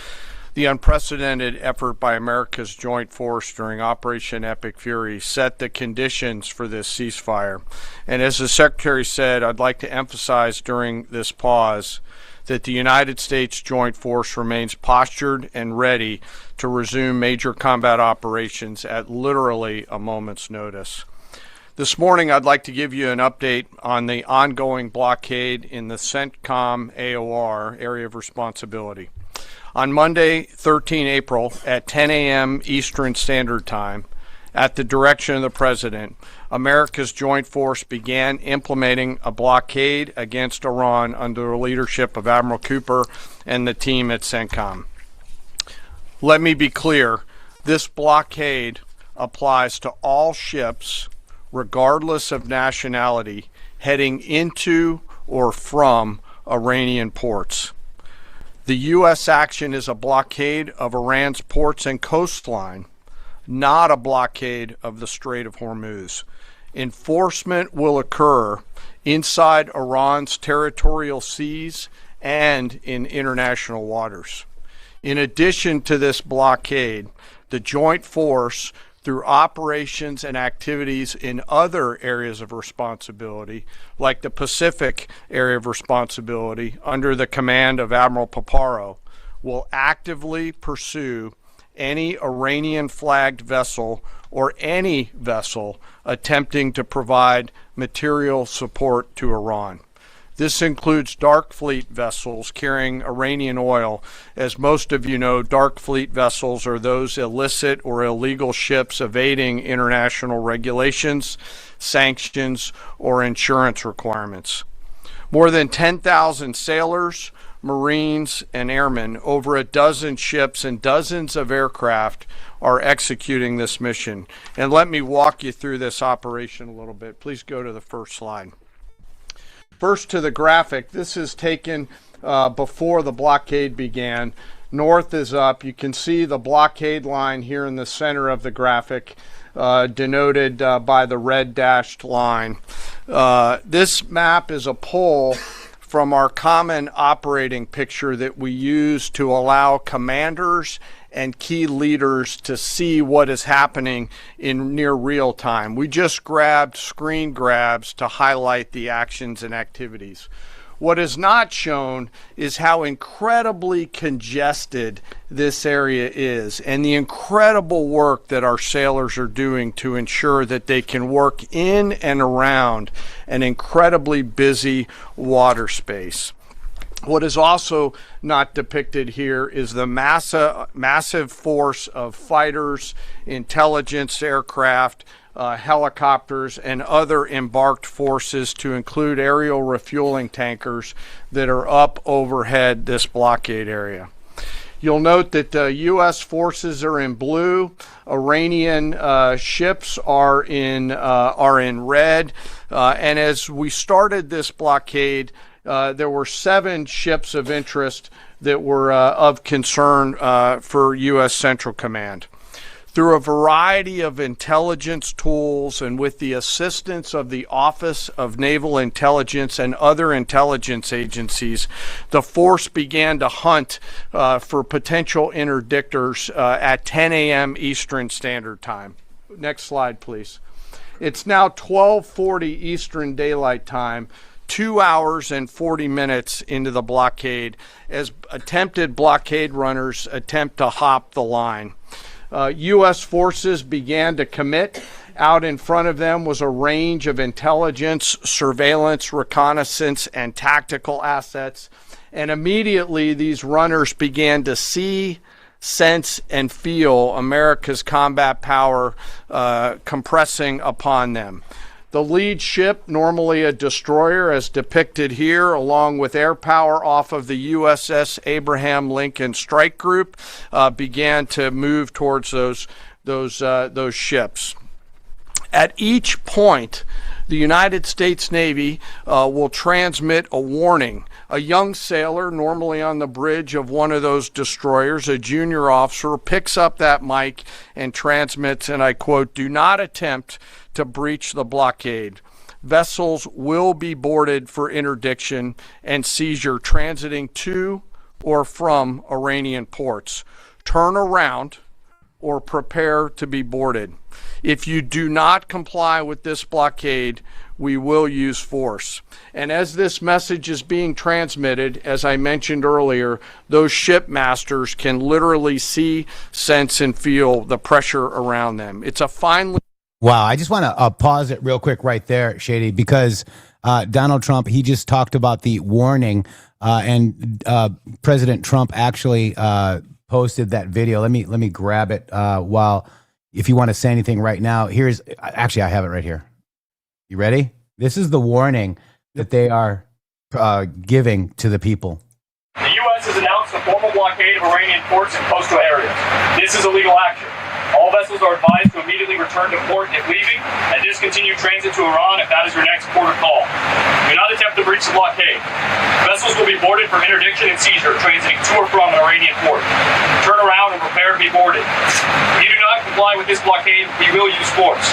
The unprecedented effort by America's joint force during Operation Epic Fury set the conditions for this ceasefire. And as the Secretary said, I'd like to emphasize during this pause that the United States Joint Force remains postured and ready to resume major combat operations at literally a moment's notice. This morning, I'd like to give you an update on the ongoing blockade in the CENTCOM AOR area of responsibility. On Monday, 13 April, at 10 a.m. Eastern Standard Time, at the direction of the President, America's joint force began implementing a blockade against Iran under the leadership of Admiral Cooper and the team at CENTCOM. Let me be clear, this blockade applies to all ships, regardless of nationality, heading into or from Iranian ports. The U.S. action is a blockade of Iran's ports and coastline, not a blockade of the Strait of Hormuz. Enforcement will occur inside Iran's territorial seas and in international waters. In addition to this blockade, the joint force, through operations and activities in other areas of responsibility, like the Pacific area of responsibility under the command of Admiral Paparo, will actively pursue any Iranian-flagged vessel or any vessel attempting to provide material support to Iran. This includes dark fleet vessels carrying Iranian oil. As most of you know, dark fleet vessels are those illicit or illegal ships evading international regulations, sanctions, or insurance requirements. More than 10,000 sailors, Marines, and airmen, over a dozen ships and dozens of aircraft are executing this mission. And let me walk you through this operation a little bit. Please go to the first slide. First to the graphic. This is taken before the blockade began. North is up. You can see the blockade line here in the center of the graphic, denoted by the red dashed line. This map is a pull from our common operating picture that we use to allow commanders and key leaders to see what is happening in near real time. We just grabbed screen grabs to highlight the actions and activities. What is not shown is how incredibly congested this area is and the incredible work that our sailors are doing to ensure that they can work in and around an incredibly busy water space. What is also not depicted here is the massive force of fighters, intelligence aircraft, helicopters, and other embarked forces, to include aerial refueling tankers that are up overhead this blockade area. You'll note that U.S. forces are in blue, Iranian ships are in red, and as we started this blockade, there were 7 ships of interest that were of concern for U.S. Central Command. Through a variety of intelligence tools and with the assistance of the Office of Naval Intelligence and other intelligence agencies, the force began to hunt for potential interdictors at 10 a.m. Eastern Standard Time. Next slide, please. It's now 12:40 Eastern Daylight Time, 2 hours and 40 minutes into the blockade, as attempted blockade runners attempt to hop the line. U.S. forces began to commit. Out in front of them was a range of intelligence, surveillance, reconnaissance, and tactical assets. And immediately these runners began to see, sense, and feel America's combat power compressing upon them. The lead ship, normally a destroyer as depicted here, along with air power off of the USS Abraham Lincoln Strike Group, began to move towards those ships. At each point, the United States Navy will transmit a warning. A young sailor, normally on the bridge of one of those destroyers, a junior officer, picks up that mic and transmits, and I quote, "Do not attempt to breach the blockade. Vessels will be boarded for interdiction and seizure transiting to or from Iranian ports. Turn around or prepare to be boarded. If you do not comply with this blockade, we will use force." And as this message is being transmitted, as I mentioned earlier, those ship masters can literally see, sense, and feel the pressure around them. It's a finely... Wow, I just want to pause it real quick right there, Shady, because Donald Trump, he just talked about the warning, and President Trump actually posted that video. Let me grab it if you want to say anything right now. Actually, I have it right here. You ready? This is the warning that they are giving to the people. The U.S. has announced a formal blockade of Iranian ports and coastal areas. This is illegal action. All vessels are advised to immediately return to port if leaving and discontinue transit to Iran if that is your next port of call. Do not attempt to breach the blockade. Vessels will be boarded for interdiction and seizure transiting to or from an Iranian port. Turn around and prepare to be boarded. If you do not comply with this blockade, we will use force.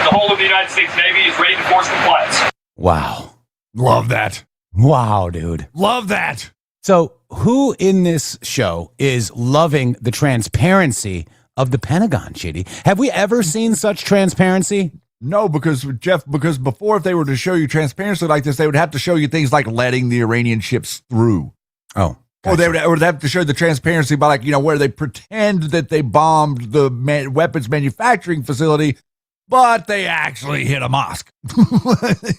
The whole of the United States Navy is ready to force compliance. Wow. Love that. Wow, dude. Love that. So who in this show is loving the transparency of the Pentagon, Shitty? Have we ever seen such transparency? No, because before, if they were to show you transparency like this, they would have to show you things like letting the Iranian ships through. Oh. Or they would have to show the transparency by, like, you know, where they pretend that they bombed the weapons manufacturing facility, but they actually hit a mosque.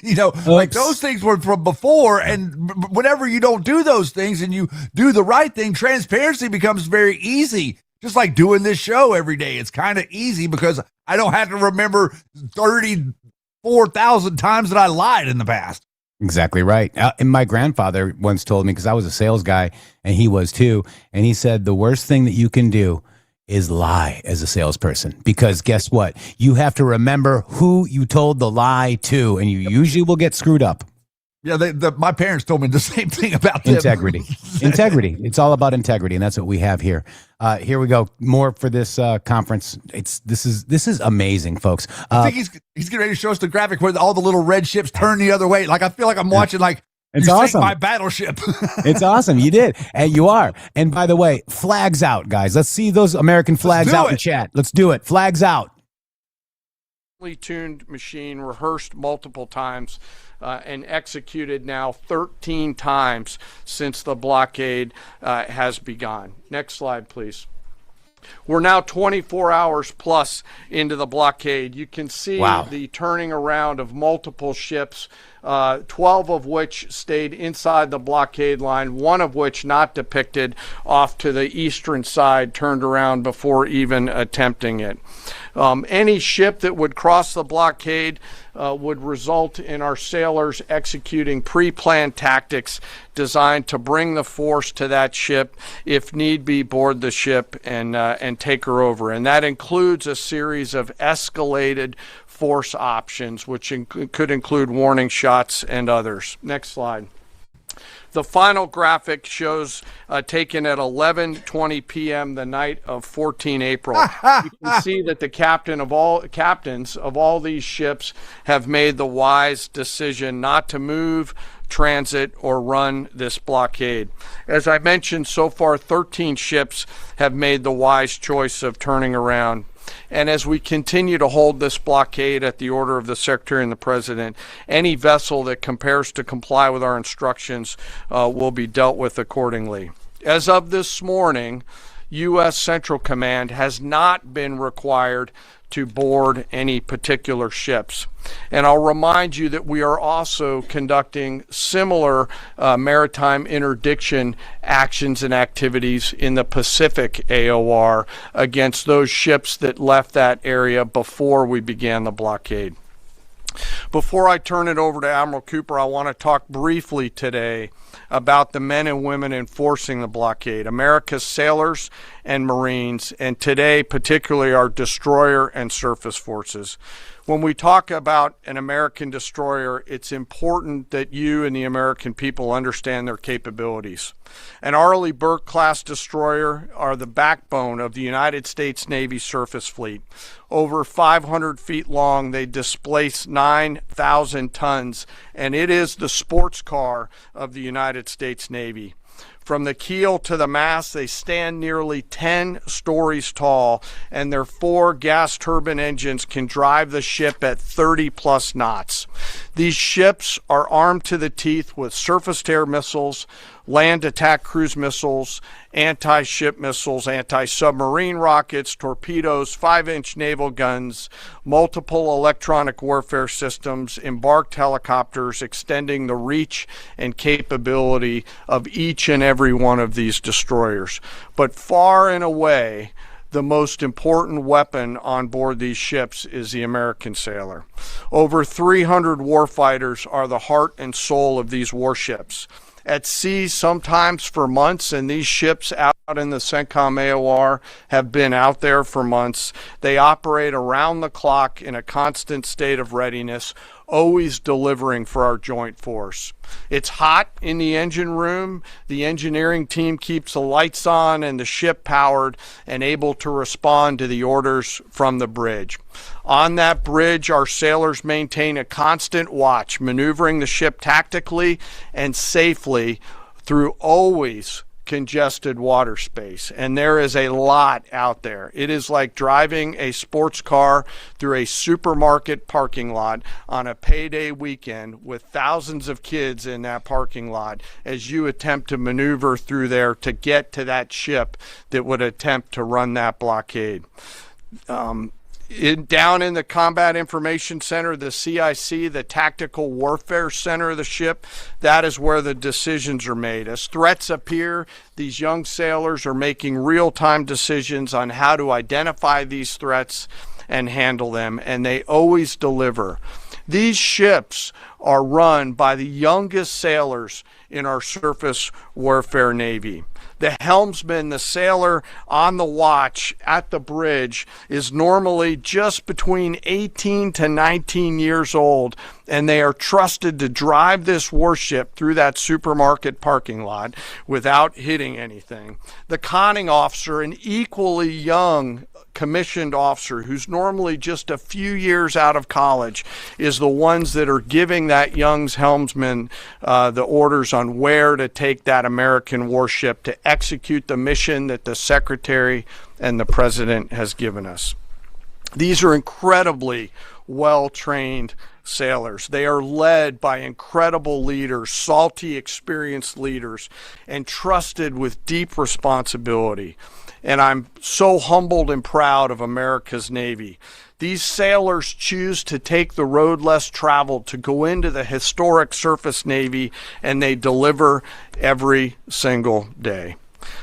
You know, like those things were from before. And whenever you don't do those things and you do the right thing, transparency becomes very easy. Just like doing this show every day. It's kind of easy because I don't have to remember 34,000 times that I lied in the past. Exactly right. And my grandfather once told me, because I was a sales guy and he was too, and he said the worst thing that you can do is lie as a salesperson, because guess what? You have to remember who you told the lie to, and you usually will get screwed up. Yeah, my parents told me the same thing about them. Integrity. Integrity. It's all about integrity, and that's what we have here. Here we go. More for this conference. This is amazing, folks. I think he's getting ready to show us the graphic where all the little red ships turn the other way. Like, I feel like I'm watching, like, it's awesome. My battleship. It's awesome. You did. And you are. And by the way, flags out, guys. Let's see those American flags out in chat. Let's do it. Flags out. Tuned machine, rehearsed multiple times, and executed now 13 times since the blockade has begun. Next slide, please. We're now 24 hours plus into the blockade. You can see the turning around of multiple ships, 12 of which stayed inside the blockade line, one of which not depicted off to the eastern side, turned around before even attempting it. Any ship that would cross the blockade would result in our sailors executing pre-planned tactics designed to bring the force to that ship, if need be, board the ship and take her over. And that includes a series of escalated force options, which could include warning shots and others. Next slide. The final graphic shows taken at 11:20 p.m. the night of 14 April. You can see that the captains of all these ships have made the wise decision not to move, transit, or run this blockade. As I mentioned, so far 13 ships have made the wise choice of turning around. And as we continue to hold this blockade at the order of the Secretary and the President, any vessel that compares to comply with our instructions will be dealt with accordingly. As of this morning, U.S. Central Command has not been required to board any particular ships. And I'll remind you that we are also conducting similar maritime interdiction actions and activities in the Pacific AOR against those ships that left that area before we began the blockade. Before I turn it over to Admiral Cooper, I want to talk briefly today about the men and women enforcing the blockade, America's sailors and Marines, and today particularly our destroyer and surface forces. When we talk about an American destroyer, it's important that you and the American people understand their capabilities. An Arleigh Burke-class destroyer are the backbone of the United States Navy surface fleet. Over 500 feet long, they displace 9,000 tons, and it is the sports car of the United States Navy. From the keel to the mast, they stand nearly 10 stories tall, and their 4 gas turbine engines can drive the ship at 30-plus knots. These ships are armed to the teeth with surface-to-air missiles, land attack cruise missiles, anti-ship missiles, anti-submarine rockets, torpedoes, 5-inch naval guns, multiple electronic warfare systems, embarked helicopters, extending the reach and capability of each and every one of these destroyers. But far and away, the most important weapon on board these ships is the American sailor. Over 300 warfighters are the heart and soul of these warships. At sea, sometimes for months, and these ships out in the CENTCOM AOR have been out there for months. They operate around the clock in a constant state of readiness, always delivering for our joint force. It's hot in the engine room. The engineering team keeps the lights on and the ship powered and able to respond to the orders from the bridge. On that bridge, our sailors maintain a constant watch, maneuvering the ship tactically and safely through always congested water space, and there is a lot out there. It is like driving a sports car through a supermarket parking lot on a payday weekend with thousands of kids in that parking lot as you attempt to maneuver through there to get to that ship that would attempt to run that blockade. Down in the Combat Information Center, the CIC, the Tactical Warfare Center of the ship, that is where the decisions are made. As threats appear, these young sailors are making real-time decisions on how to identify these threats and handle them, and they always deliver. These ships are run by the youngest sailors in our surface warfare Navy. The helmsman, the sailor on the watch at the bridge, is normally just between 18 to 19 years old, and they are trusted to drive this warship through that supermarket parking lot without hitting anything. The conning officer, an equally young commissioned officer who's normally just a few years out of college, is the ones that are giving that young helmsman the orders on where to take that American warship to execute the mission that the Secretary and the President has given us. These are incredibly well-trained sailors. They are led by incredible leaders, salty, experienced leaders, and trusted with deep responsibility. And I'm so humbled and proud of America's Navy. These sailors choose to take the road less traveled to go into the historic surface Navy, and they deliver every single day.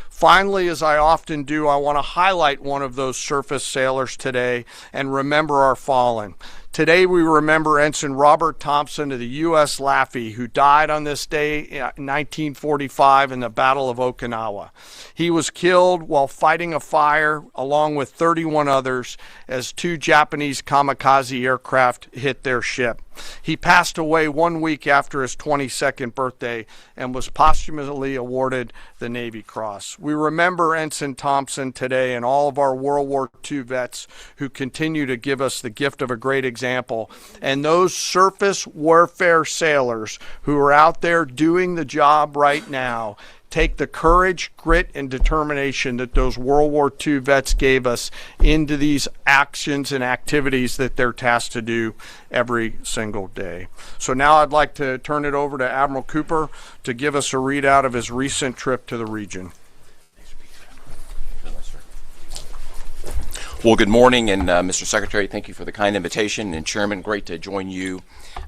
Finally, as I often do, I want to highlight one of those surface sailors today and remember our fallen. Today we remember Ensign Robert Thompson of the U.S. Laffey, who died on this day in 1945 in the Battle of Okinawa. He was killed while fighting a fire along with 31 others as 2 Japanese kamikaze aircraft hit their ship. He passed away 1 week after his 22nd birthday and was posthumously awarded the Navy Cross. We remember Ensign Thompson today and all of our World War II vets who continue to give us the gift of a great example. And those surface warfare sailors who are out there doing the job right now take the courage, grit, and determination that those World War II vets gave us into these actions and activities that they're tasked to do every single day. So now I'd like to turn it over to Admiral Cooper to give us a readout of his recent trip to the region. Well, good morning, and Mr. Secretary, thank you for the kind invitation, and Chairman, great to join you.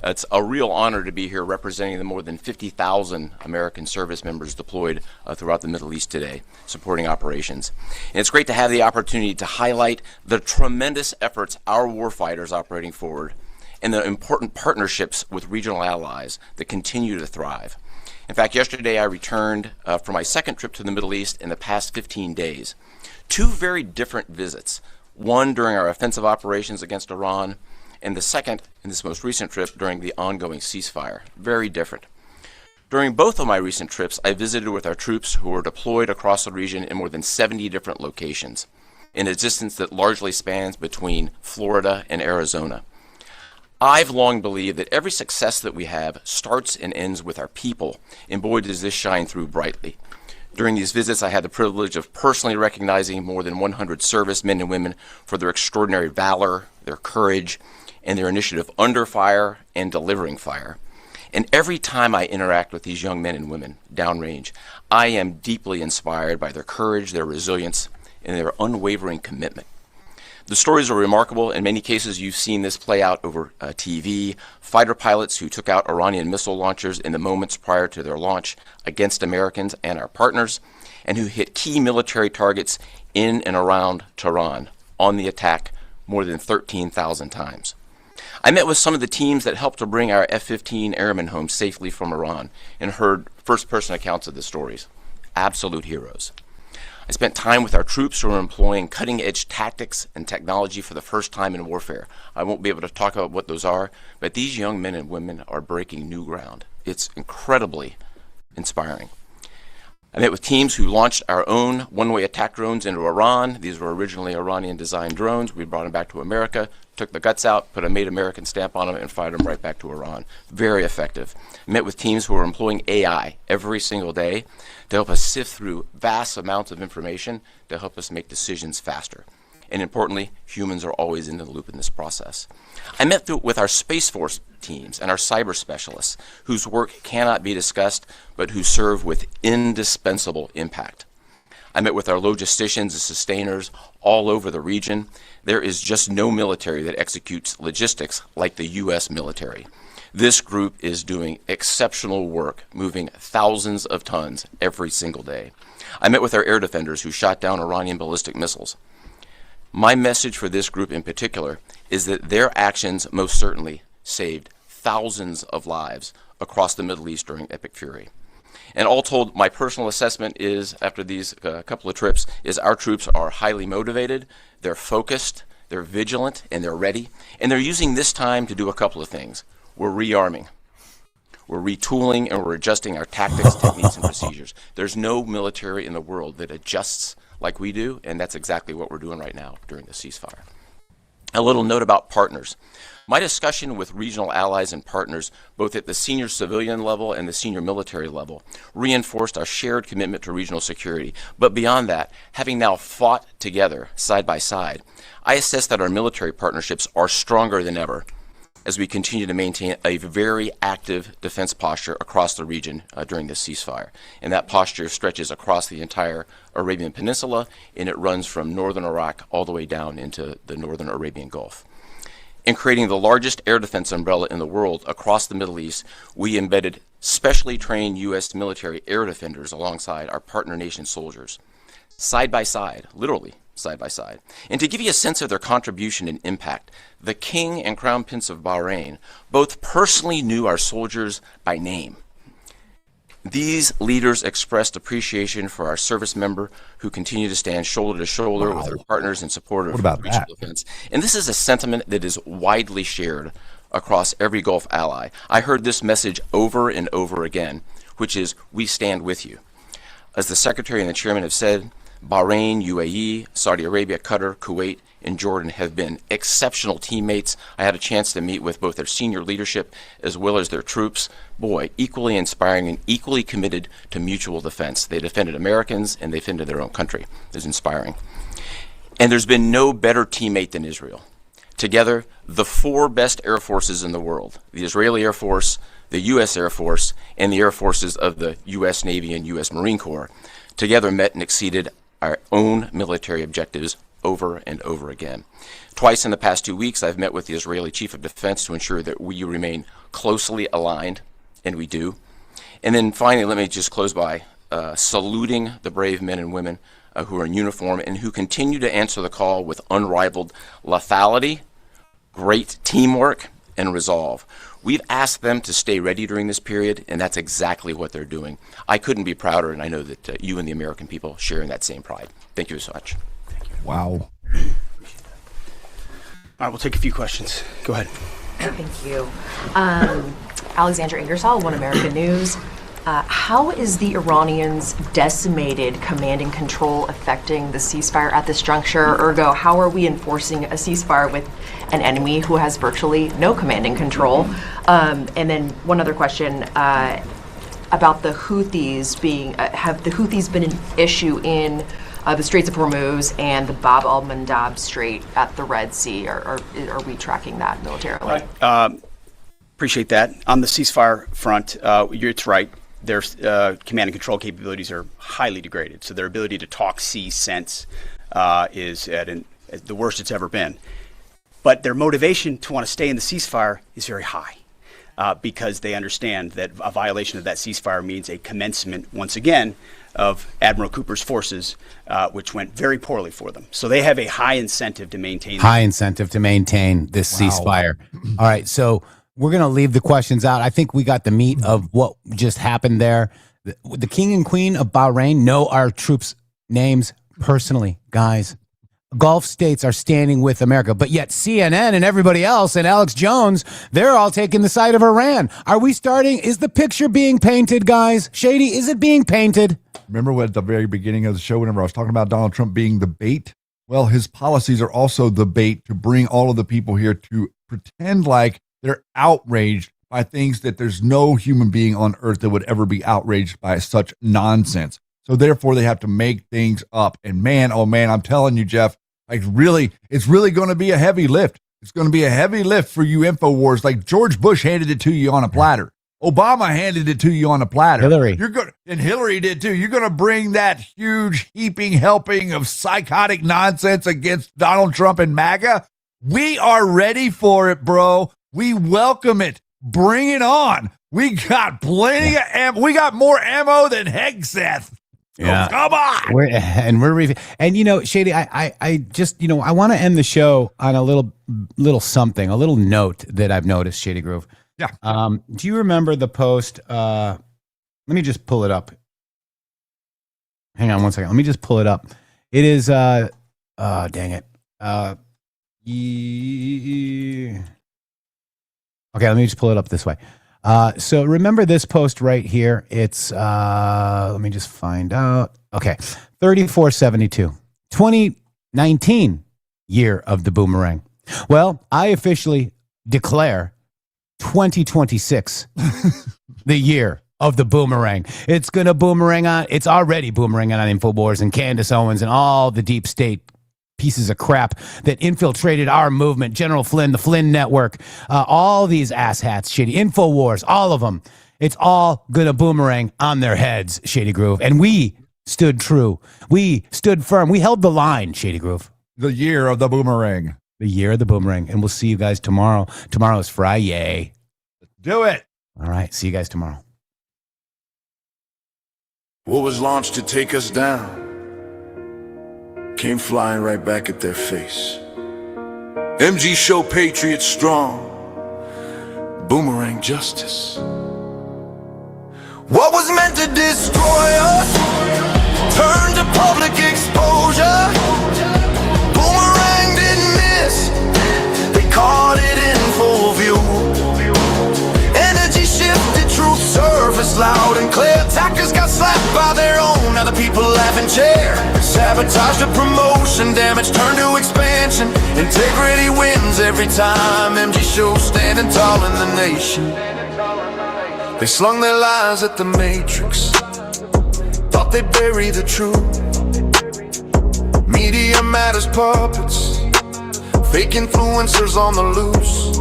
It's a real honor to be here representing the more than 50,000 American service members deployed throughout the Middle East today, supporting operations. And it's great to have the opportunity to highlight the tremendous efforts our warfighters operating forward and the important partnerships with regional allies that continue to thrive. In fact, yesterday I returned from my second trip to the Middle East in the past 15 days. 2 very different visits. One during our offensive operations against Iran, and the second in this most recent trip during the ongoing ceasefire. Very different. During both of my recent trips, I visited with our troops who were deployed across the region in more than 70 different locations, in a distance that largely spans between Florida and Arizona. I've long believed that every success that we have starts and ends with our people, and boy does this shine through brightly. During these visits, I had the privilege of personally recognizing more than 100 servicemen and women for their extraordinary valor, their courage, and their initiative under fire and delivering fire. And every time I interact with these young men and women downrange, I am deeply inspired by their courage, their resilience, and their unwavering commitment. The stories are remarkable. In many cases, you've seen this play out over TV. Fighter pilots who took out Iranian missile launchers in the moments prior to their launch against Americans and our partners, and who hit key military targets in and around Tehran on the attack more than 13,000 times. I met with some of the teams that helped to bring our F-15 airmen home safely from Iran and heard first-person accounts of the stories. Absolute heroes. I spent time with our troops who are employing cutting-edge tactics and technology for the first time in warfare. I won't be able to talk about what those are, but these young men and women are breaking new ground. It's incredibly inspiring. I met with teams who launched our own one-way attack drones into Iran. These were originally Iranian-designed drones. We brought them back to America, took the guts out, put a Made American stamp on them, and fired them right back to Iran. Very effective. Met with teams who are employing AI every single day to help us sift through vast amounts of information to help us make decisions faster. And importantly, humans are always in the loop in this process. I met with our Space Force teams and our cyber specialists, whose work cannot be discussed, but who serve with indispensable impact. I met with our logisticians and sustainers all over the region. There is just no military that executes logistics like the U.S. military. This group is doing exceptional work, moving thousands of tons every single day. I met with our air defenders who shot down Iranian ballistic missiles. My message for this group in particular is that their actions most certainly saved thousands of lives across the Middle East during Epic Fury. And all told, my personal assessment is, after these couple of trips, is our troops are highly motivated, they're focused, they're vigilant, and they're ready. And they're using this time to do a couple of things. We're rearming, we're retooling, and we're adjusting our tactics, techniques, and procedures. There's no military in the world that adjusts like we do, and that's exactly what we're doing right now during the ceasefire. A little note about partners. My discussion with regional allies and partners, both at the senior civilian level and the senior military level, reinforced our shared commitment to regional security. But beyond that, having now fought together side by side, I assess that our military partnerships are stronger than ever as we continue to maintain a very active defense posture across the region during this ceasefire. And that posture stretches across the entire Arabian Peninsula, and it runs from northern Iraq all the way down into the northern Arabian Gulf. In creating the largest air defense umbrella in the world across the Middle East, we embedded specially trained U.S. military air defenders alongside our partner nation soldiers, side by side, literally side by side. And to give you a sense of their contribution and impact, the King and Crown Prince of Bahrain both personally knew our soldiers by name. These leaders expressed appreciation for our service member who continue to stand shoulder to shoulder with our partners in support of regional defense. And this is a sentiment that is widely shared across every Gulf ally. I heard this message over and over again, which is, we stand with you. As the Secretary and the Chairman have said, Bahrain, UAE, Saudi Arabia, Qatar, Kuwait, and Jordan have been exceptional teammates. I had a chance to meet with both their senior leadership as well as their troops. Boy, equally inspiring and equally committed to mutual defense. They defended Americans and they defended their own country. It was inspiring. And there's been no better teammate than Israel. Together, the four best air forces in the world, the Israeli Air Force, the U.S. Air Force, and the air forces of the U.S. Navy and U.S. Marine Corps, together met and exceeded our own military objectives over and over again. Twice in the past 2 weeks, I've met with the Israeli Chief of Defense to ensure that we remain closely aligned, and we do. And then finally, let me just close by saluting the brave men and women who are in uniform and who continue to answer the call with unrivaled lethality, great teamwork, and resolve. We've asked them to stay ready during this period, and that's exactly what they're doing. I couldn't be prouder, and I know that you and the American people share in that same pride. Thank you so much. Wow. All right, we'll take a few questions. Go ahead. Thank you. Alexandra Ingersoll, One American News. How is the Iranians' decimated command and control affecting the ceasefire at this juncture? Ergo, how are we enforcing a ceasefire with an enemy who has virtually no command and control? And then one other question about the Houthis being, have the Houthis been an issue in the Straits of Hormuz and the Bab al-Mandab Strait at the Red Sea? Are we tracking that militarily? Appreciate that. On the ceasefire front, it's right. Their command and control capabilities are highly degraded. So their ability to talk, see, sense is at the worst it's ever been. But their motivation to want to stay in the ceasefire is very high because they understand that a violation of that ceasefire means a commencement, once again, of Admiral Cooper's forces, which went very poorly for them. So they have a high incentive to maintain this ceasefire. All right, so we're going to leave the questions out. I think we got the meat of what just happened there. The King and Queen of Bahrain know our troops' names personally, guys. Gulf states are standing with America, but yet CNN and everybody else and Alex Jones, they're all taking the side of Iran. Are we starting? Is the picture being painted, guys? Shady, is it being painted? Remember at the very beginning of the show, whenever I was talking about Donald Trump being the bait? well, his policies are also the bait to bring all of the people here to pretend like they're outraged by things that there's no human being on earth that would ever be outraged by such nonsense. So therefore, they have to make things up. And man, oh man, I'm telling you, Jeff, like really, it's really going to be a heavy lift. It's going to be a heavy lift for you InfoWars. Like George Bush handed it to you on a platter. Obama handed it to you on a platter. Hillary. And Hillary did too. You're going to bring that huge heaping helping of psychotic nonsense against Donald Trump and MAGA? We are ready for it, bro. We welcome it. Bring it on. We got plenty of ammo. We got more ammo than Hegseth. Yeah. Oh, come on. We're Shady, I just, I want to end the show on a little something, a little note that I've noticed, Shady Groove. Yeah. Do you remember the post? Let me just pull it up. Hang on one second. Let me just pull it up. It is, dang it. Okay, let me just pull it up this way. So remember this post right here. It's, let me just find out. Okay. 3472, 2019 year of the boomerang. Well, I officially declare 2026, the year of the boomerang. It's going to boomerang on. It's already boomeranging on InfoWars and Candace Owens and all the deep state pieces of crap that infiltrated our movement. General Flynn, the Flynn Network, all these asshats, Shady, InfoWars, all of them. It's all going to boomerang on their heads, Shady Groove. And we stood true. We stood firm. We held the line, Shady Groove. The year of the boomerang. The year of the boomerang. And we'll see you guys tomorrow. Tomorrow is Friday. Do it. All right. See you guys tomorrow. What was launched to take us down came flying right back at their face. MG show patriots strong. Boomerang justice. What was meant to destroy us turned to public exposure. Boomerang didn't miss. They caught it in full view. Energy shifted, truth surfaced loud and clear. Attackers got slapped by their own. Now the people laugh and cheer. Sabotage to promotion, damage turned to expansion. Integrity wins every time. MG show standing tall in the nation. They slung their lies at the matrix, thought they'd bury the truth. Media matters puppets, fake influencers on the loose.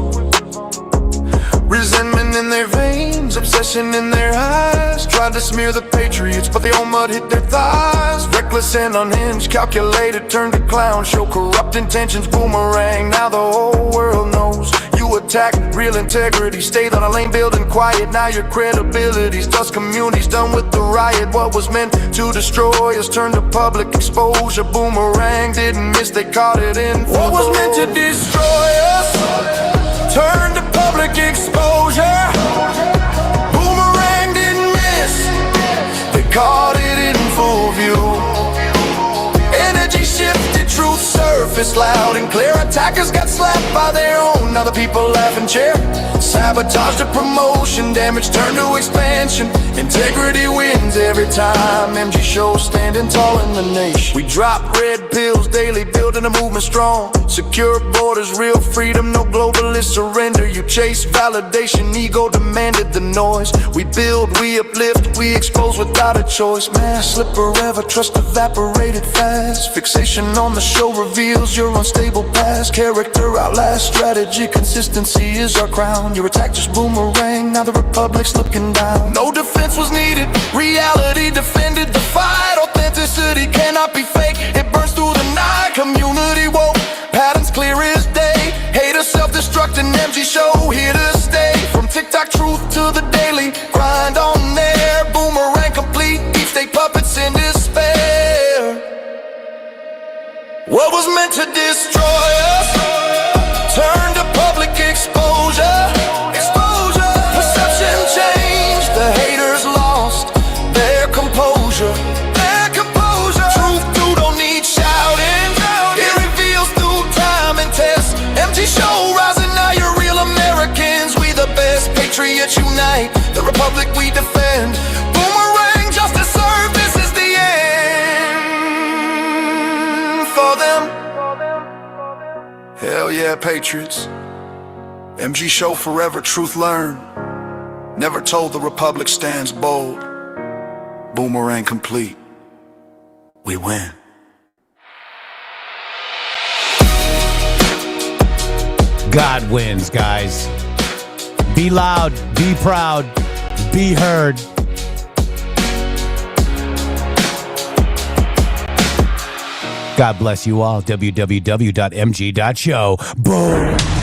Resentment in their veins, obsession in their eyes. Tried to smear the patriots, but the old mud hit their thighs. Reckless and unhinged, calculated, turned to clown. Show corrupt intentions, boomerang. Now the whole world knows you attack real integrity. Stayed on a lane building quiet. Now your credibility's dust communities done with the riot. What was meant to destroy us turned to public exposure. Boomerang didn't miss, they caught it in. What was meant to destroy us turned to public exposure. Boomerang didn't miss, they caught it in full view. Energy shifted, truth surfaced loud and clear. Attackers got slapped by their own. Now the people laugh and cheer. Sabotage to promotion, damage turned to expansion. Integrity wins every time. MG show standing tall in the nation. We drop red pills daily, building a movement strong. Secure borders, real freedom, no globalist surrender. You chase validation, ego demanded the noise. We build, we uplift, we expose without a choice. Mass slip forever, trust evaporated fast. Fixation on the show reveals your unstable past. Character outlasts strategy, consistency is our crown. Your attack just boomerang, now the republic's looking down. No defense was needed, reality defended the fight. Authenticity cannot be fake, it burns through the night. Community woke, patterns clear as day. Haters self-destructing, MG show here to stay. From TikTok truth to the daily grind on there. Boomerang complete, deep state puppets in despair. What was meant to destroy us turned to public exposure. Perception changed, the haters lost their composure. Truth too don't need shouting. It reveals through time and test. MG show rising, now you're real Americans. We the best, patriots unite. The republic we defend. Boomerang justice serve, this is the end for them. yeah, patriots. MG show forever, truth learned. Never told the republic stands bold. Boomerang complete. We win. God wins, guys. Be loud, be proud, be heard. God bless you all. www.mg.show. Boom.